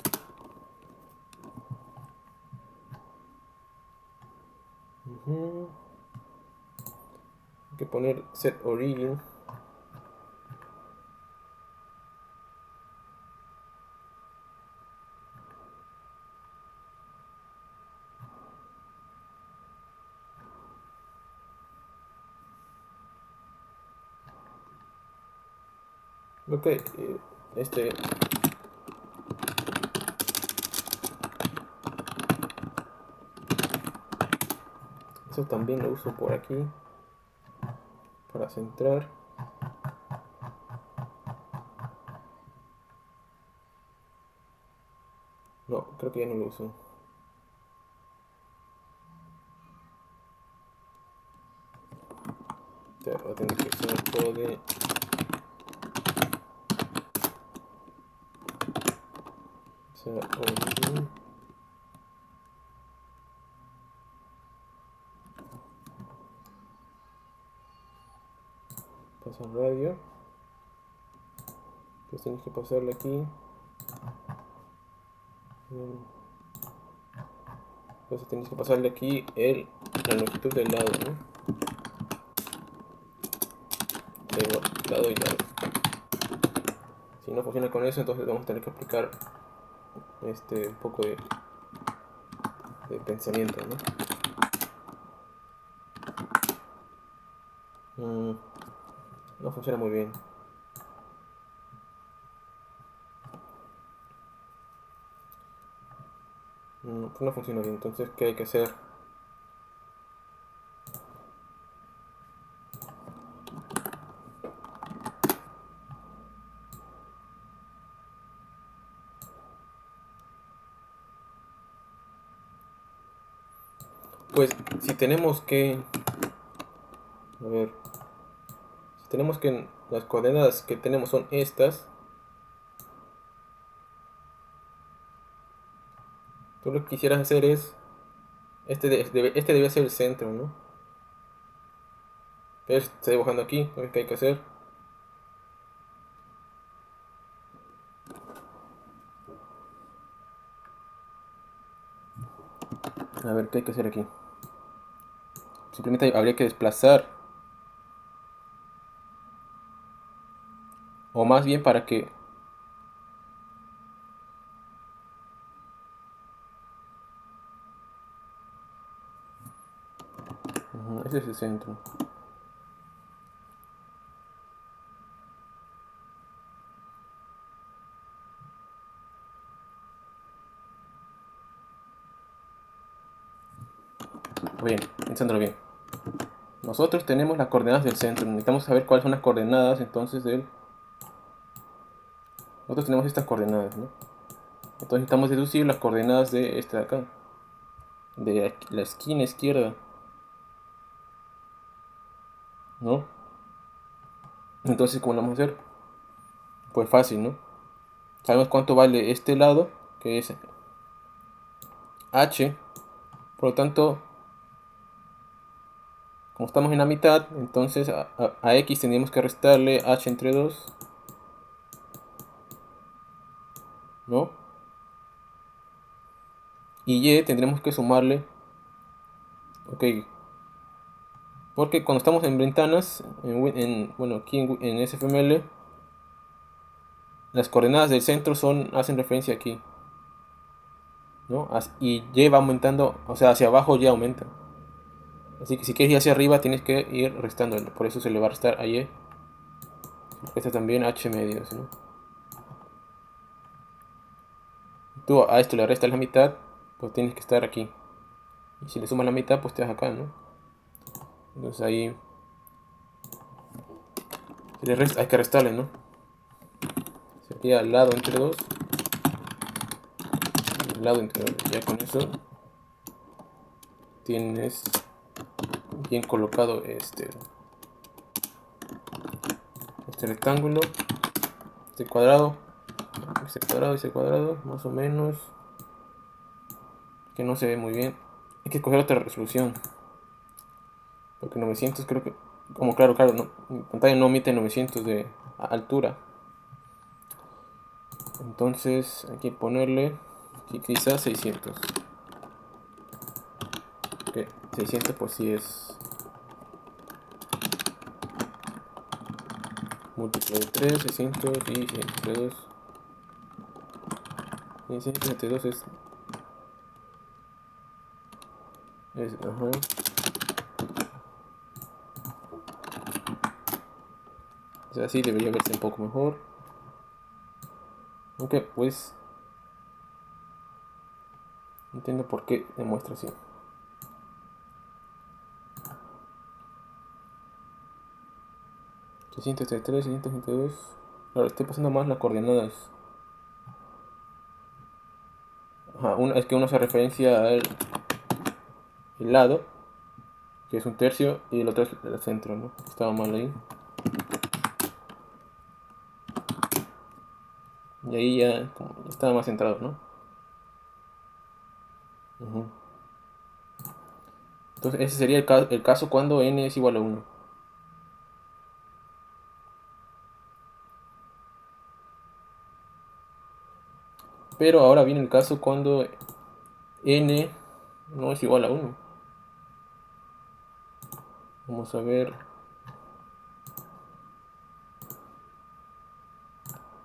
Hay que poner set origin. Ok, eso también lo uso por aquí para centrar. Creo que ya no lo uso. Voy a tener que usar code. Pasa radio. Pues tienes que pasarle aquí. Entonces tienes que pasarle aquí la longitud del lado, ¿no? Da igual, lado y lado. Si no funciona con eso, entonces vamos a tener que aplicar un poco de pensamiento, ¿no? No funciona muy bien. Pues no funciona bien. Entonces, ¿qué hay que hacer? Pues si tenemos que... A ver. Si tenemos que... Las coordenadas que tenemos son estas. Tú lo que quisieras hacer es... Este debe ser el centro, ¿no? Pero está dibujando aquí. Entonces, ¿qué hay que hacer? A ver, ¿qué hay que hacer aquí? Simplemente habría que desplazar. O más bien para que... Ese es el centro. Bien, pensándolo bien. Nosotros tenemos las coordenadas del centro. Necesitamos saber cuáles son las coordenadas entonces del... Nosotros tenemos estas coordenadas, ¿no? Entonces necesitamos deducir las coordenadas de este de acá. De la esquina izquierda. ¿No? Entonces, ¿cómo lo vamos a hacer? Pues fácil, ¿no? Sabemos cuánto vale este lado, que es h. Por lo tanto, como estamos en la mitad, entonces a x tendríamos que restarle h entre 2. ¿No? Y y tendremos que sumarle. Ok. Porque cuando estamos en ventanas, bueno, aquí en SFML, las coordenadas del centro hacen referencia aquí, ¿no? Y y va aumentando, o sea, hacia abajo ya aumenta. Así que si quieres ir hacia arriba, tienes que ir restando. Por eso se le va a restar a y. Esta también h medios, ¿no? Tú a esto le restas la mitad, pues tienes que estar aquí. Y si le sumas la mitad, pues te das acá, ¿no? Entonces ahí hay que restarle, ¿no? Sería al lado entre 2. Al lado entre 2. Ya con eso tienes bien colocado este rectángulo, este cuadrado, ese cuadrado, más o menos, que no se ve muy bien. Hay que escoger otra resolución, porque 900 creo que, como claro, no, mi pantalla no omite 900 de altura. Entonces hay que ponerle quizás 600. Que 600 pues sí es múltiplo de 3, 600 y 602. Y 672 ajá. O sea, así debería verse un poco mejor. Aunque pues no entiendo por qué demuestra así. 633, 622. Claro, estoy pasando más las coordenadas. Ajá, es que uno hace referencia al el lado, que es un tercio, y el otro es el centro, ¿no? Estaba mal ahí. Y ahí ya estaba más centrado, ¿no? Ujú. Entonces ese sería el caso cuando n es igual a 1. Pero ahora viene el caso cuando n no es igual a 1. Vamos a ver.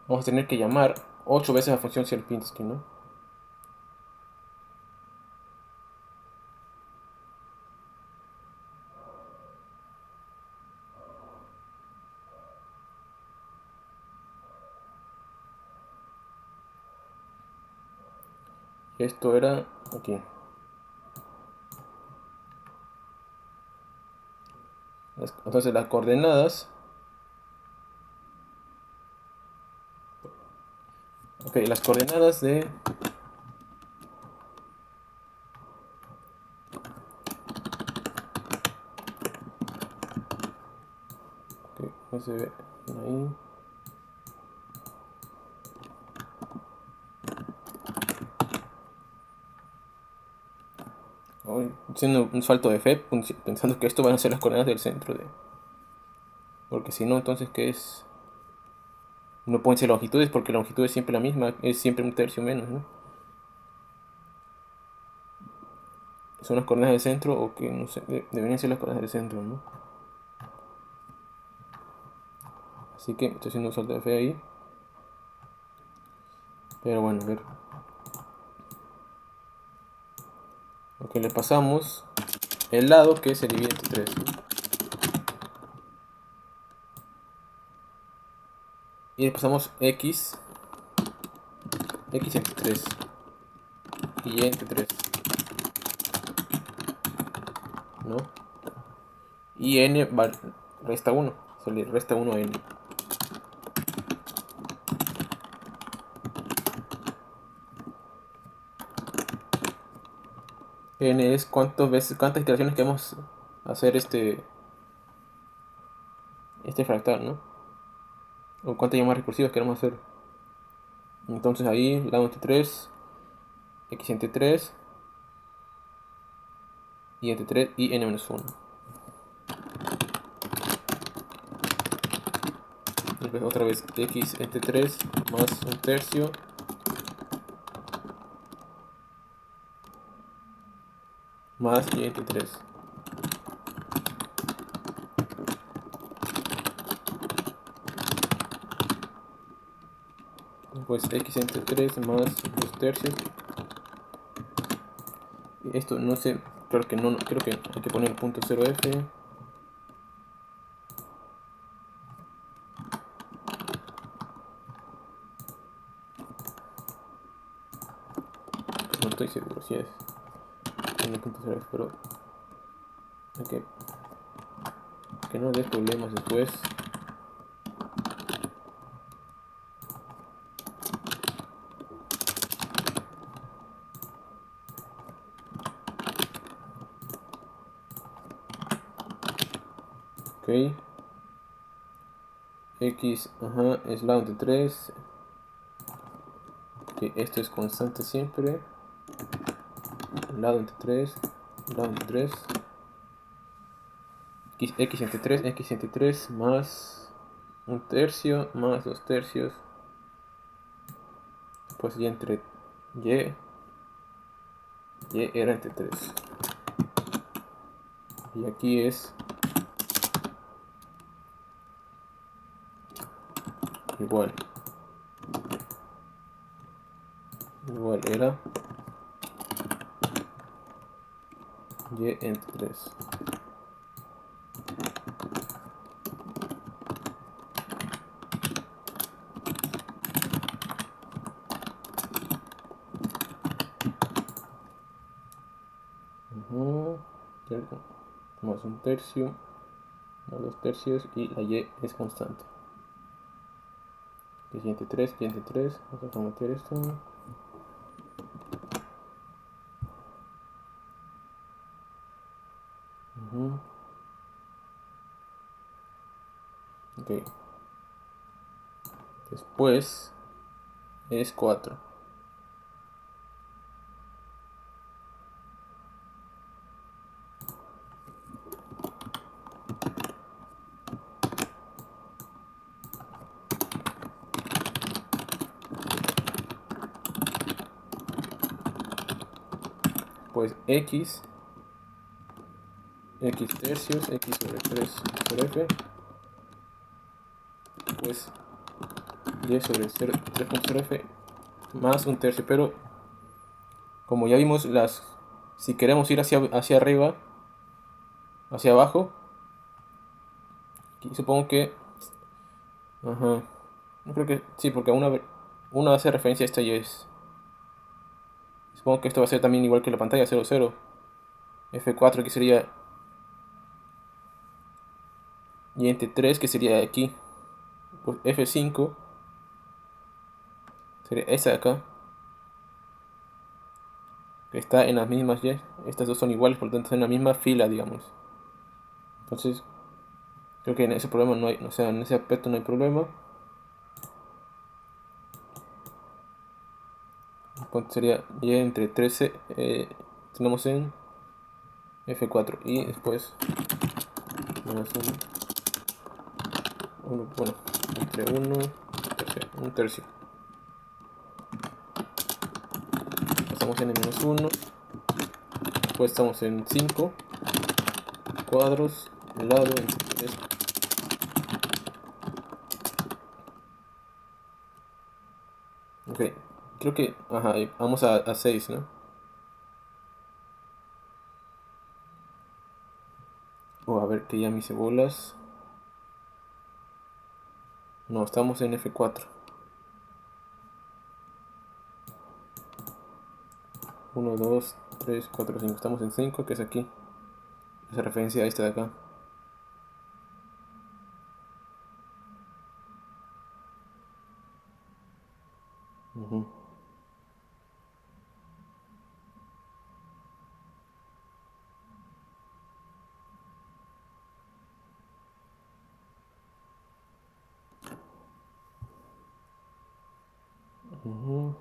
Vamos a tener que llamar 8 veces a la función Sierpinski, ¿no? Y esto era aquí. Entonces las coordenadas. Ok, las coordenadas de. Ok, no se ve ahí. Haciendo un salto de fe, pensando que esto van a ser las coordenadas del centro de. Porque si no, entonces, ¿qué es? No pueden ser longitudes porque la longitud es siempre la misma, es siempre un tercio menos, ¿no? Son las coordenadas del centro o que no sé, deberían ser las coordenadas del centro, ¿no? Así que estoy haciendo un salto de fe ahí. Pero bueno, a ver. Ok, le pasamos el lado que se divide entre 3, ¿no? Y le pasamos x entre 3 y y entre 3, ¿no? Y n resta 1, se le resta 1 a n. N es cuántas iteraciones queremos hacer este fractal, ¿no? O cuántas llamadas recursivas queremos hacer. Entonces ahí, lado entre 3, x entre 3, y entre 3 y n menos 1. Después otra vez x entre 3 más un tercio más y entre 3. Después x entre 3 más 2 tercios. Y esto no sé, creo que no, creo que hay que poner el punto 0f. No estoy seguro si es en el punto 0f, pero hay que no dé problemas después. Ok. X, ajá, es lado entre 3. Ok, esto es constante siempre. Lado entre 3. Lado entre 3. X entre 3. X entre 3 más un tercio más 2 tercios. Pues y entre y. Y era entre 3. Y aquí es igual. Igual era y entre 3. Más un tercio más 2 tercios y la y es constante. Y entre 3 y entre 3. Vamos a meter esto. Ok. Después es 4. Pues x tercios, x sobre 3 sobre f, pues y sobre 3.0 f más un tercio. Pero como ya vimos, si queremos ir hacia arriba, hacia abajo, aquí supongo que, ajá, yo creo que sí, porque una hace referencia a esta y es, supongo que esto va a ser también igual que la pantalla 00, f4 que sería y entre 3 que sería aquí, pues f5 sería esta de acá, que está en las mismas y. Estas dos son iguales, por lo tanto están en la misma fila, digamos. Entonces creo que en ese problema no hay, o sea, en ese aspecto no hay problema. ¿Cuánto sería? Y entre 13 tenemos en f4 y después menos bueno, entre 1 un tercio. Estamos en el menos 1, después estamos en 5 cuadros, al lado, entre 3. Ok, creo que, ajá, vamos a 6, ¿no? O a ver que ya mis bolas. No, estamos en F4. 1, 2, 3, 4, 5. Estamos en 5, que es aquí. Esa referencia a esta de acá. Ujú. Ujú.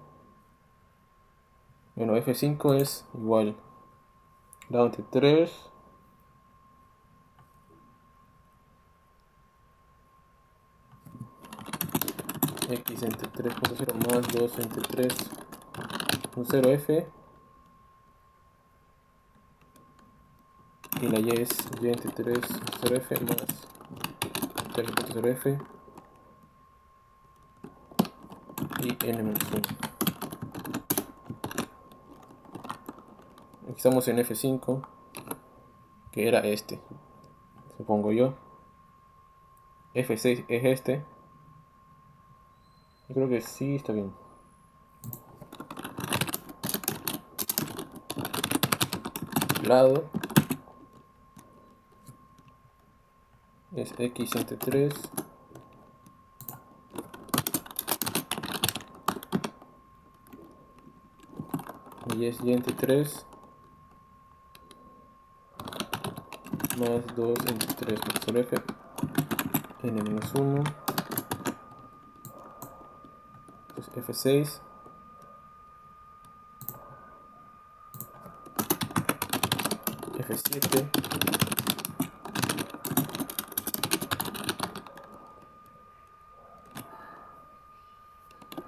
Bueno, F5 es igual. Lado entre 3. X entre 3.0 más 2 entre 3.0 F. Y la Y es Y entre 3.0 F más 3.0 F. Y N menos 1. Aquí estamos en F5. Que era este. Supongo yo. F6 es este. Yo creo que sí está bien. Lado es X entre 3 y es Y entre 3 más 2 entre 3 por F N menos 1. Entonces F6 F7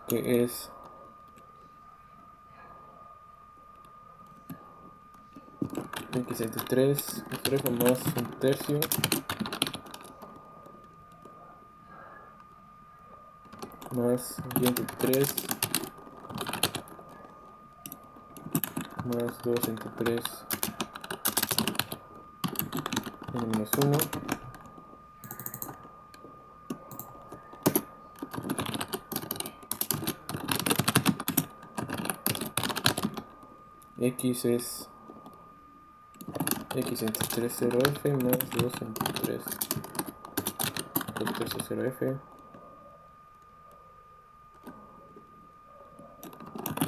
que es X entre 3 por F más un tercio más Y entre 3 más 2 entre 3 N menos 1. X es X entre 3 0 F más 2 entre 3 por tercio 0 F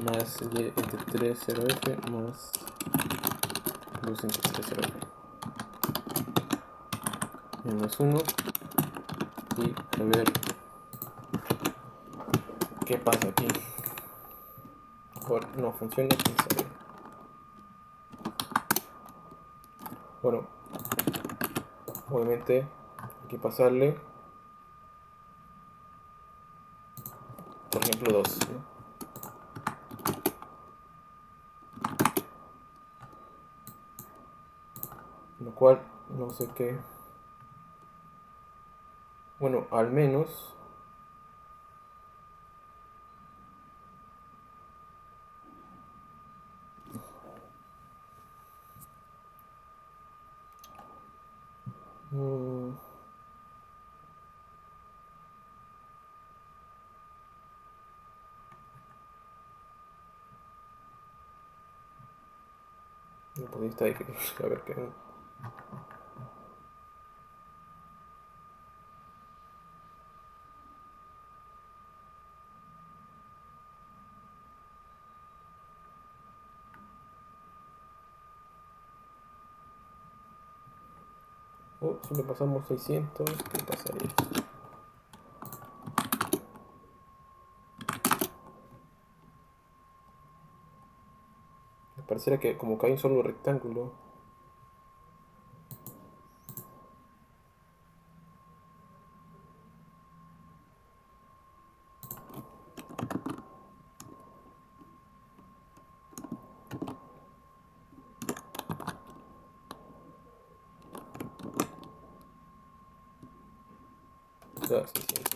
más Y entre 3 0 F más 2 entre 3 0 F menos 1. y a ver qué pasa aquí. No funciona, quién sabe. Bueno, obviamente hay que pasarle, por ejemplo, 2, ¿no? Lo cual no sé qué. Bueno, al menos mm, no, pues está difícil. A ver qué. Oh, si le pasamos 600, ¿qué pasaría? Me pareciera que como que hay un solo rectángulo. Ya, 600.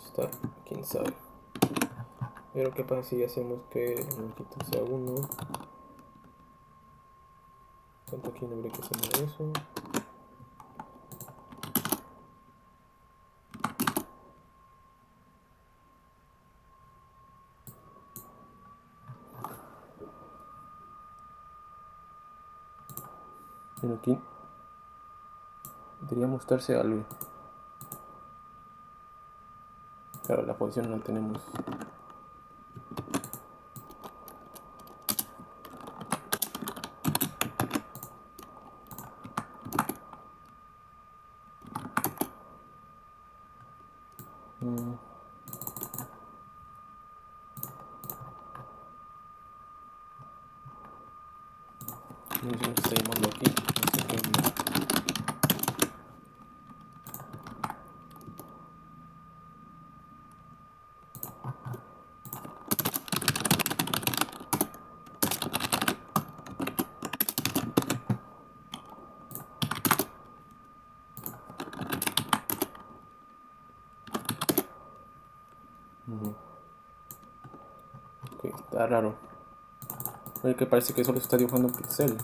Está, quién sabe. Pero qué pasa si hacemos que el longitud sea 1. ¿Cuánto aquí no habría que hacer eso? Pero aquí debería mostrarse algo. Claro, la posición no la tenemos. Mm, no sé cómo se está llamando aquí. No sé qué es. Ok, está raro. Oye, que parece que solo se está dibujando un pixel.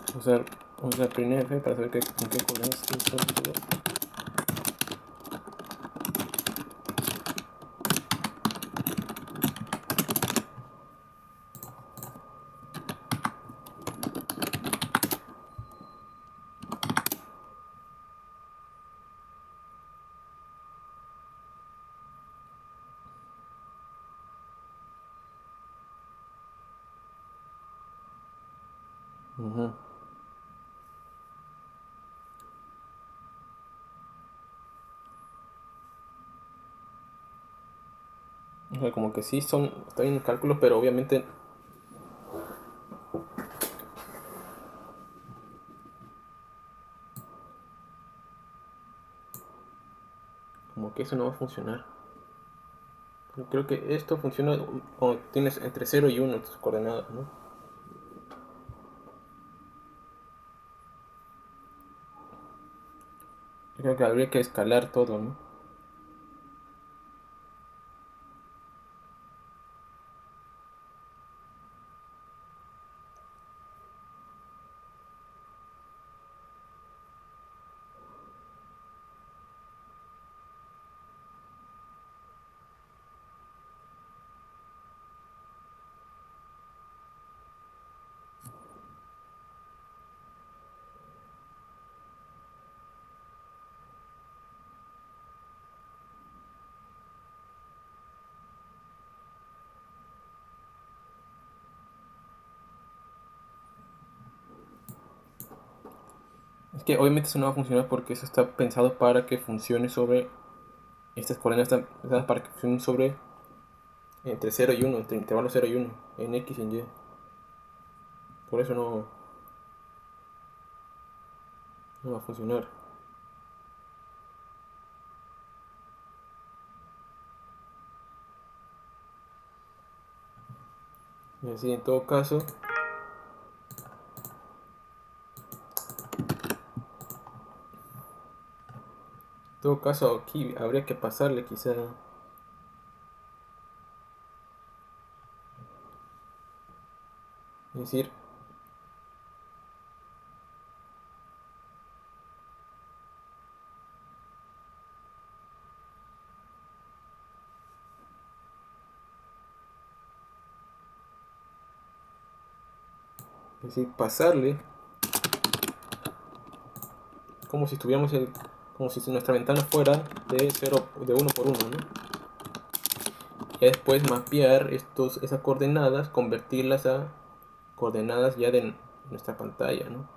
Vamos a usar printf para saber con qué coordenadas son todo. O sea, como que sí está bien el cálculo, pero obviamente como que eso no va a funcionar. Yo creo que esto funciona cuando tienes entre 0 y 1 tus coordenadas, ¿no? Yo creo que habría que escalar todo, ¿no? Que obviamente eso no va a funcionar porque eso está pensado para que funcione sobre... Estas coordenadas están pensadas para que funcionen sobre entre 0 y 1, entre intervalos 0 y 1, en X y en Y. Por eso no va a funcionar. Y así, en todo caso aquí habría que pasarle quizá, es decir, pasarle como si estuviéramos como si nuestra ventana fuera de 0, de 1 por 1, ¿no? Y después mapear esas coordenadas, convertirlas a coordenadas ya de nuestra pantalla, ¿no?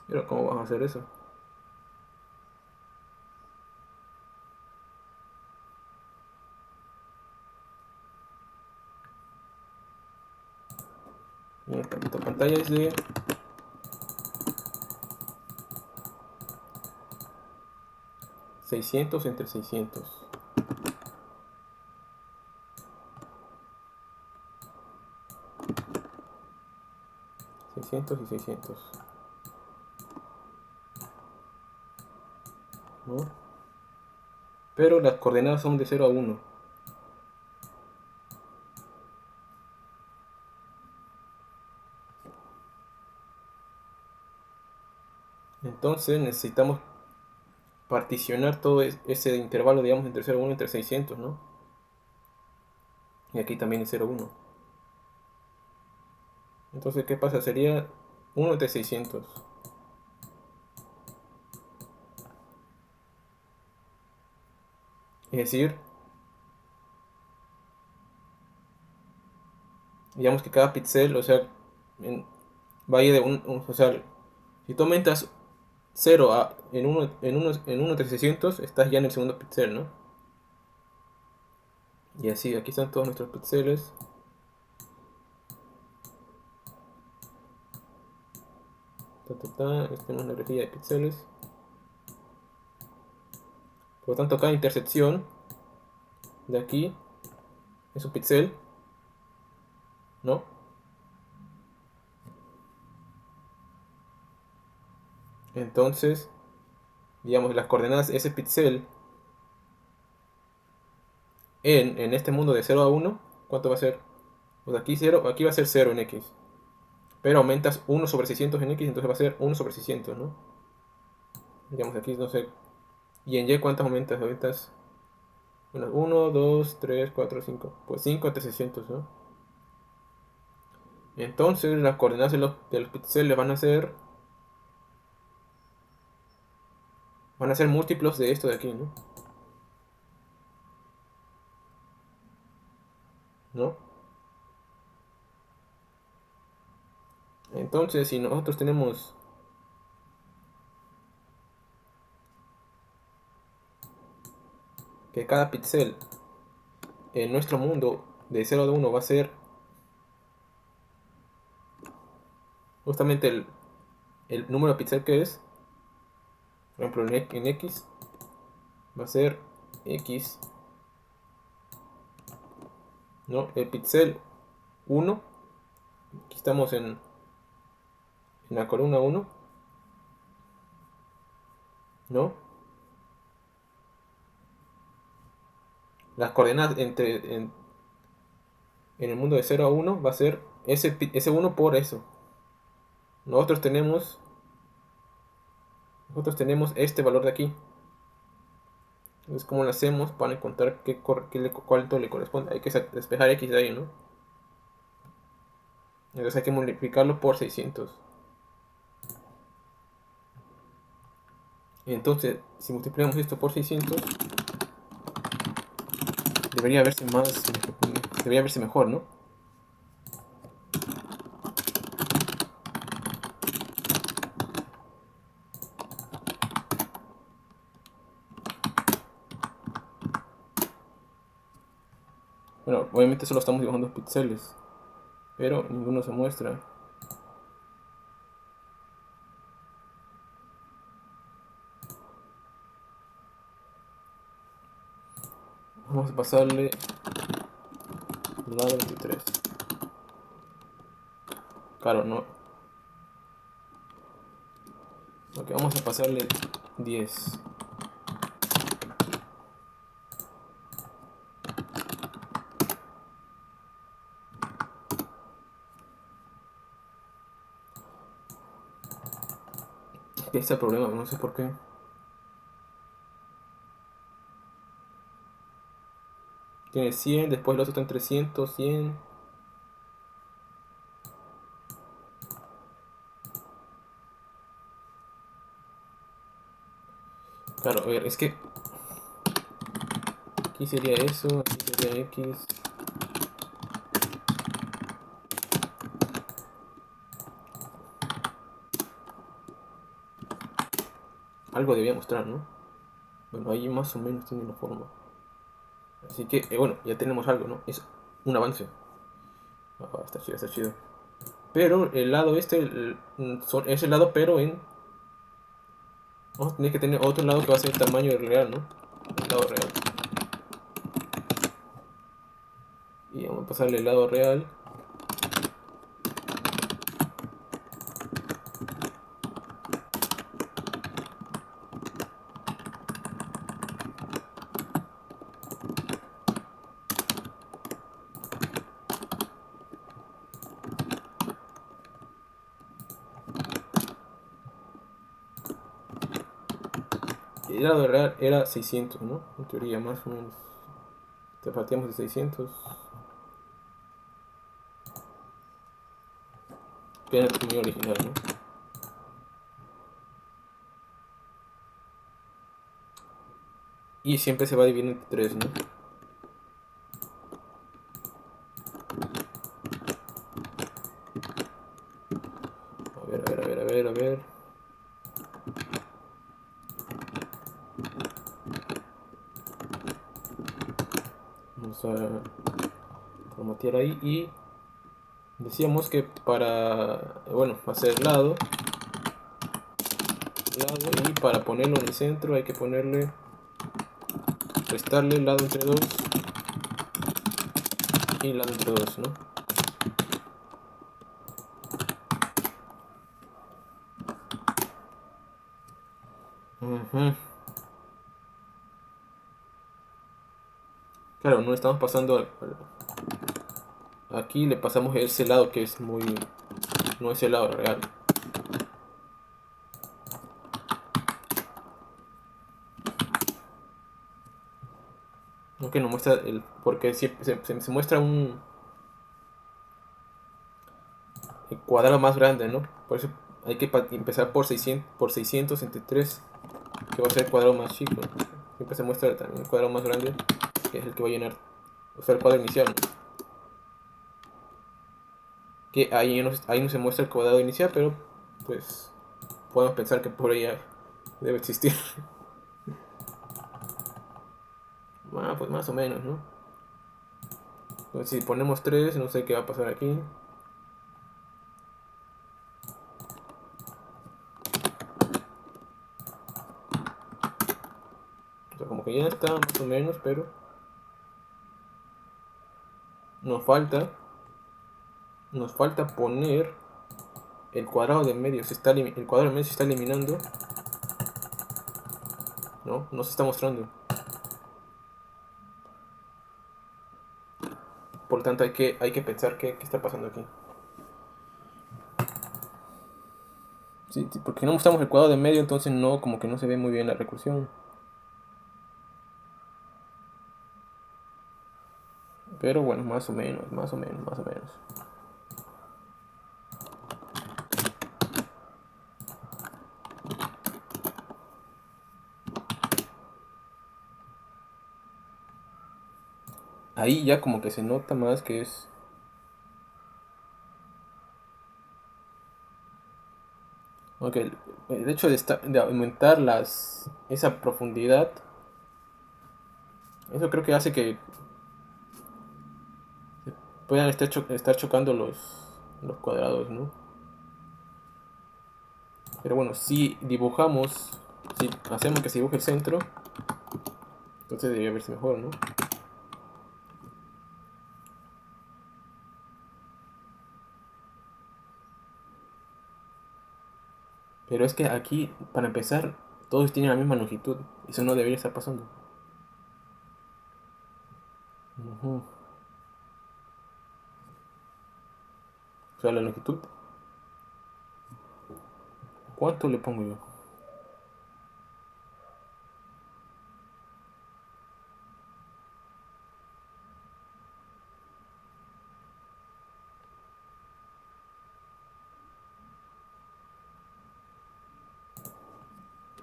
Pero ¿cómo vamos a hacer eso? Esta pantalla es de 600 entre 600. 600 y 600, ¿no? Pero las coordenadas son de 0 a 1. Entonces necesitamos particionar todo ese intervalo, digamos, entre 0 a 1 entre 600, ¿no? Y aquí también es 0 a 1. Entonces, ¿qué pasa? Sería 1 entre 600. Es decir, digamos que cada píxel, o sea, vaya de o sea, si tú aumentas 0 en uno entre 600, estás ya en el segundo píxel, ¿no? Y así, aquí están todos nuestros píxeles. Esta es una grafía de píxeles. Por lo tanto, cada intersección de aquí es un píxel, ¿no? Entonces, digamos, las coordenadas ese píxel en este mundo de 0 a 1, ¿cuánto va a ser? Pues aquí 0, aquí va a ser 0 en X. Pero aumentas 1 sobre 600 en X, entonces va a ser 1 sobre 600, ¿no? Digamos aquí, no sé. ¿Y en Y cuántas aumentas? Aumentas 1, 2, 3, 4, 5. Pues 5 entre 600, ¿no? Entonces las coordenadas de los píxeles van a ser múltiplos de esto de aquí, ¿no? ¿No? Entonces, si nosotros tenemos que cada píxel en nuestro mundo de 0 a 1 va a ser justamente el número de píxel que es, por ejemplo en X va a ser X, ¿no? El píxel 1, aquí estamos en la columna 1, ¿no? Las coordenadas en el mundo de 0 a 1 va a ser ese 1 por eso. Nosotros tenemos, nosotros tenemos este valor de aquí. Entonces, ¿cómo lo hacemos para encontrar cuánto le corresponde? Hay que despejar X de ahí, ¿no? Entonces hay que multiplicarlo por 600. Entonces, si multiplicamos esto por 600, debería verse más, debería verse mejor, ¿no? Bueno, obviamente solo estamos dibujando píxeles, pero ninguno se muestra. Vamos a pasarle lado 23. Claro, no. Ok, vamos a pasarle 10. Este problema, no sé por qué. Tiene 100, después el otro está en 300, 100. Claro, a ver, es que aquí sería eso, aquí sería X. Algo debía mostrar, ¿no? Bueno, ahí más o menos tiene la forma. Así que, bueno, ya tenemos algo, ¿no? Es un avance. Ah, está chido, está chido. Pero el lado este es el lado, pero en. Vamos a tener que tener otro lado que va a ser el tamaño real, ¿no? El lado real. Y vamos a pasarle el lado real. El lado real era 600, ¿no? En teoría, más o menos. Te partíamos de 600. Que era el tamaño original, ¿no? Y siempre se va dividiendo entre 3, ¿no? A ver, a ver, a ver, a ver, a ver. Vamos a formatear ahí y decíamos que para, bueno, hacer lado, y para ponerlo en el centro hay que ponerle, restarle lado entre 2 y lado entre 2, ¿no? Ujú. Claro, no estamos pasando aquí le pasamos ese lado que es muy, no es el lado real. Aunque no muestra el, porque siempre se muestra un el cuadrado más grande, ¿no? Por eso hay que empezar por 600 entre 3, que va a ser el cuadrado más chico. Siempre se muestra también el cuadrado más grande, que es el que va a llenar, o sea, el cuadro inicial, ¿no? Que ahí no se muestra el cuadrado inicial, pero pues podemos pensar que por ahí debe existir. Ah, pues más o menos, ¿no? Entonces, si ponemos 3, no sé qué va a pasar aquí. O sea, como que ya está más o menos, pero nos falta nos falta poner el cuadrado de medio. El cuadrado de medio se está eliminando. No, no se está mostrando. Por lo tanto, hay que pensar qué está pasando aquí. Sí, sí, porque no mostramos el cuadrado de medio, entonces no, como que no se ve muy bien la recursión. Pero bueno, más o menos, más o menos, más o menos. ahí ya como que se nota más que es... Ok, el hecho de aumentar esa profundidad, eso creo que hace que puedan estar chocando los cuadrados, ¿no? Pero bueno, si hacemos que se dibuje el centro, entonces debería verse mejor, ¿no? Pero es que aquí, para empezar, todos tienen la misma longitud. Eso no debería estar pasando. Ujú. O sea, la longitud, ¿cuánto le pongo yo?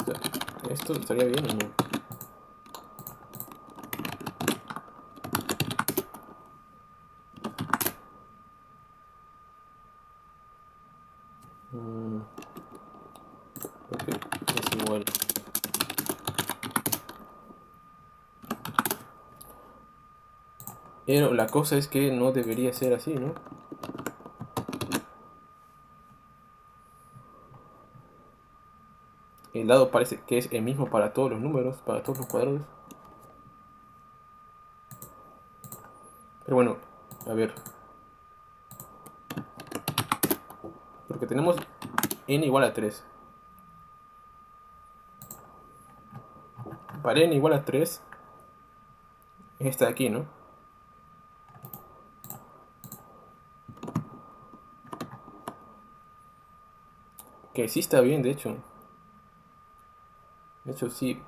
O sea, ¿esto estaría bien o no? Mm, ok, es igual. Pero la cosa es que no debería ser así, ¿no? El lado parece que es el mismo para todos los números, para todos los cuadrados. Pero bueno, a ver. Porque tenemos n igual a 3. Para n igual a 3 es esta de aquí, ¿no? Que sí está bien, de hecho. De hecho, sí.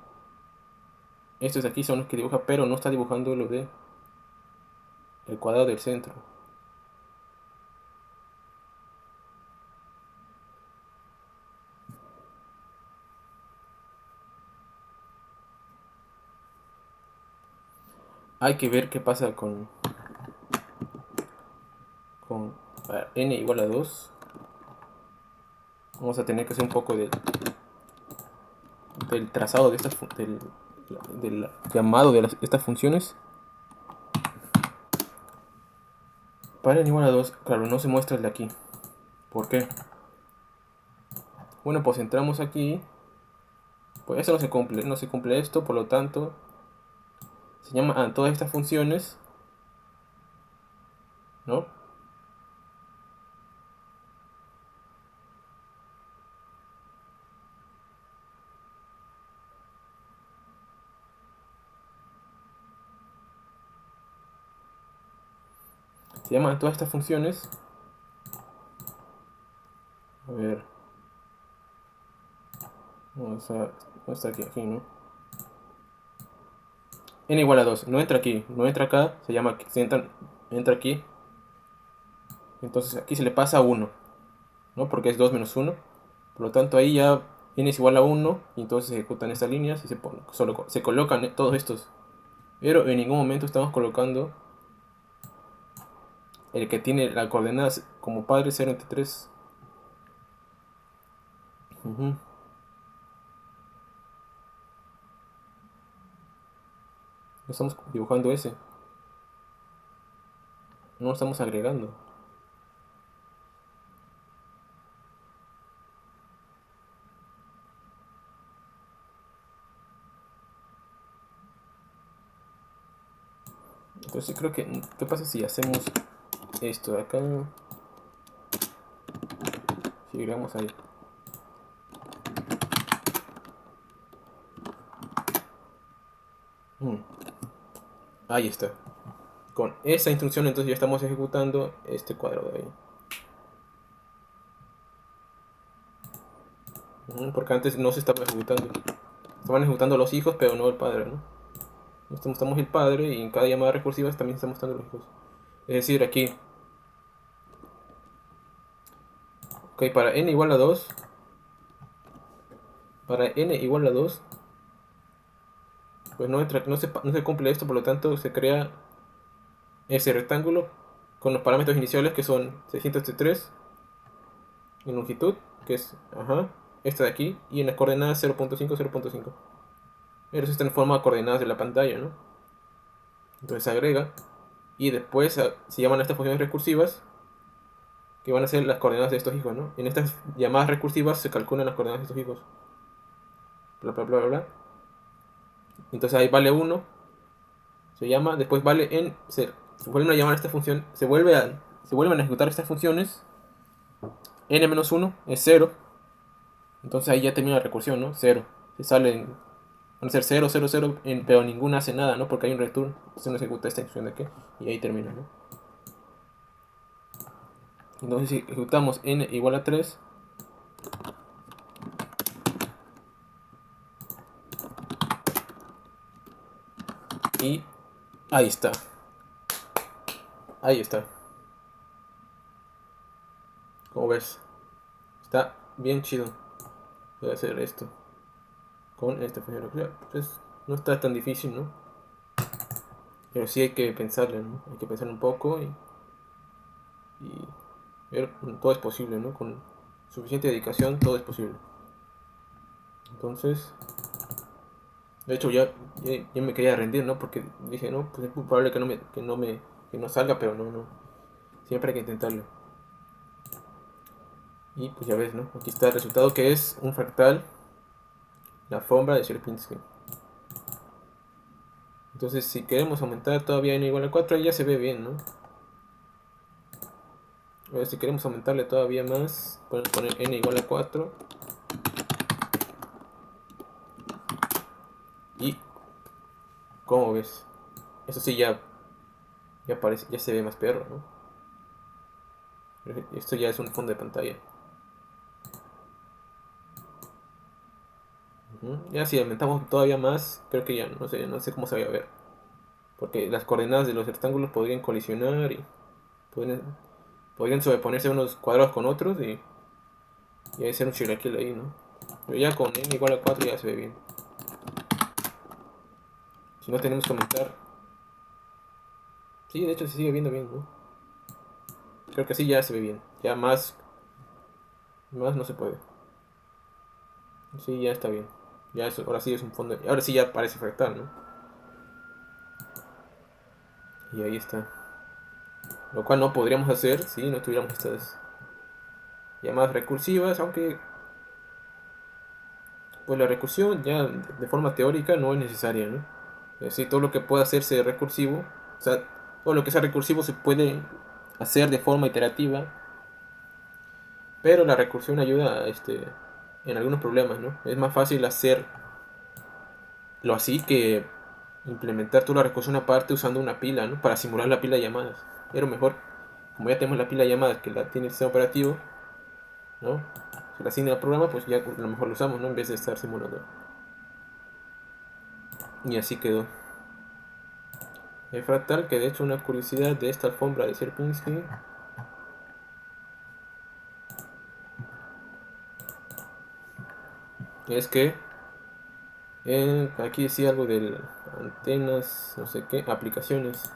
Estos de aquí son los que dibuja, pero no está dibujando lo de el cuadrado del centro. Hay que ver qué pasa con n igual a 2. Vamos a tener que hacer un poco del trazado de del llamado de estas funciones. Para n igual a 2, claro, no se muestra el de aquí. ¿Por qué? Bueno, pues entramos aquí. Pues eso no se cumple esto, por lo tanto, se llama a todas estas funciones, ¿no? Se llaman a todas estas funciones. A ver. No está aquí, ¿no? N igual a 2, no entra aquí, no entra acá, entra aquí. Entonces aquí se le pasa a 1, ¿no? Porque es 2 menos 1. Por lo tanto ahí ya n es igual a 1 y entonces se ejecutan estas líneas y se colocan todos estos. Pero en ningún momento estamos colocando el que tiene la coordenada como padre 0 entre 3. No estamos dibujando ese, no lo estamos agregando. Entonces creo que, ¿qué pasa si hacemos esto de acá? Si agregamos ahí. Mm, ahí está. Con esa instrucción entonces ya estamos ejecutando este cuadrado de ahí. Porque antes no se estaba ejecutando. Estaban ejecutando los hijos, pero no el padre, ¿no? Mostramos el padre y en cada llamada recursiva también está mostrando los hijos. Es decir, aquí, ok, para n igual a 2, pues no se cumple esto, por lo tanto se crea ese rectángulo con los parámetros iniciales que son 603 en longitud, que es esta de aquí, y en las coordenadas 0.5, 0.5. Pero eso está en forma de coordenadas de la pantalla, ¿no? Entonces se agrega y después se llaman a estas funciones recursivas que van a ser las coordenadas de estos hijos, ¿no? En estas llamadas recursivas se calculan las coordenadas de estos hijos. Bla, bla, bla, bla, bla. Entonces ahí vale 1, se llama, después vale en, se vuelven a llamar a esta función, se vuelven a ejecutar estas funciones, n-1 es 0, entonces ahí ya termina la recursión, ¿no? 0, se salen, van a ser 0, 0, 0, pero ninguna hace nada, ¿no? Porque hay un return, se no ejecuta esta instrucción de aquí, y ahí termina, ¿no? Entonces si ejecutamos n igual a 3, y ahí está, ahí está, como ves, está bien chido. Voy a hacer esto con esta función nuclear. Pues no está tan difícil, ¿no? Pero sí hay que pensarle, ¿no? Hay que pensar un poco y ver, todo es posible, ¿no? Con suficiente dedicación todo es posible. Entonces, de hecho ya me quería rendir, ¿no? Porque dije, no, pues es muy probable que no salga, pero no. Siempre hay que intentarlo. Y pues ya ves, ¿no? Aquí está el resultado que es un fractal, la alfombra de Sierpinski. Entonces, si queremos aumentar todavía n igual a 4, ahí ya se ve bien, ¿no? Ahora si queremos aumentarle todavía más, podemos poner n igual a 4. Y, ¿cómo ves? Eso sí ya parece, ya se ve más perro, ¿no? Esto ya es un fondo de pantalla. Ya si aumentamos todavía más, creo que ya no sé cómo se va a ver. Porque las coordenadas de los rectángulos podrían colisionar y podrían sobreponerse unos cuadrados con otros y hacer un chilaquil ahí, ¿no? Pero ya con n igual a 4 ya se ve bien. Si no tenemos que aumentar. Sí, de hecho se sigue viendo bien, ¿no? Creo que así ya se ve bien. Ya más no se puede. Sí, ya está bien. Ya eso, ahora sí es un fondo. Ahora sí ya parece fractal, ¿no? Y ahí está. Lo cual no podríamos hacer si no tuviéramos estas llamadas recursivas, aunque pues la recursión ya de forma teórica no es necesaria, ¿no? Es decir, todo lo que pueda hacerse recursivo, o sea, todo lo que sea recursivo se puede hacer de forma iterativa, pero la recursión ayuda en algunos problemas, ¿no? Es más fácil hacerlo así que implementar toda la recursión aparte usando una pila, ¿no? Para simular la pila de llamadas. Pero mejor, como ya tenemos la pila de llamadas que la tiene el sistema operativo, ¿no? Se la asigna al programa, pues ya a lo mejor lo usamos, ¿no? En vez de estar simulando. Y así quedó. El fractal, que de hecho una curiosidad de esta alfombra de Sierpinski es que aquí decía algo de antenas, no sé qué, aplicaciones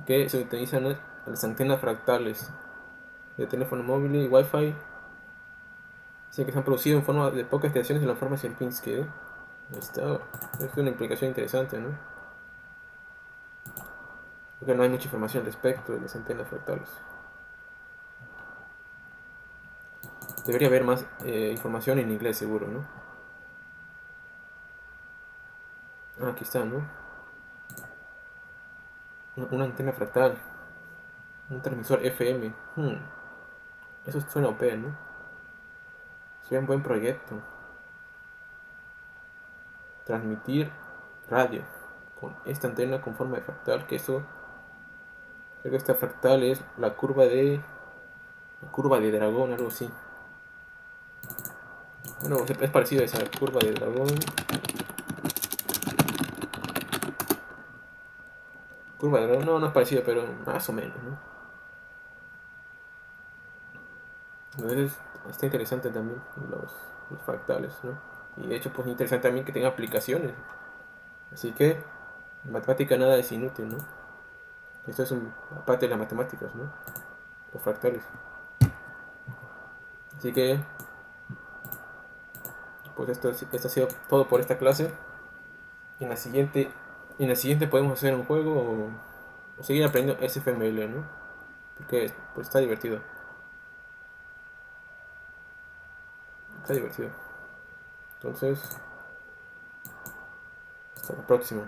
que se utilizan las antenas fractales de teléfono móvil y Wi-Fi. Dice que se han producido en forma de pocas estaciones en la forma Sierpinski. Está, es una implicación interesante, ¿no? Porque no hay mucha información al respecto de las antenas fractales. Debería haber más información en inglés seguro, ¿no? Ah, aquí está, ¿no? Una antena fractal. Un transmisor FM. Eso suena OP, ¿no? Sería un buen proyecto. Transmitir radio con esta antena con forma de fractal. Que eso. Creo que esta fractal es la curva de dragón, algo así. Bueno, es parecido a esa curva de dragón. Curva de dragón, no es parecido, pero más o menos, ¿no? Entonces está interesante también los fractales, ¿no? Y de hecho, pues interesante también que tenga aplicaciones. Así que, en matemática nada es inútil, ¿no? Esto es parte de las matemáticas, ¿no? Los fractales. Así que, pues esto ha sido todo por esta clase. En la siguiente, en la siguiente podemos hacer un juego o seguir aprendiendo SFML, ¿no? Porque pues está divertido. Está divertido. Entonces, hasta la próxima.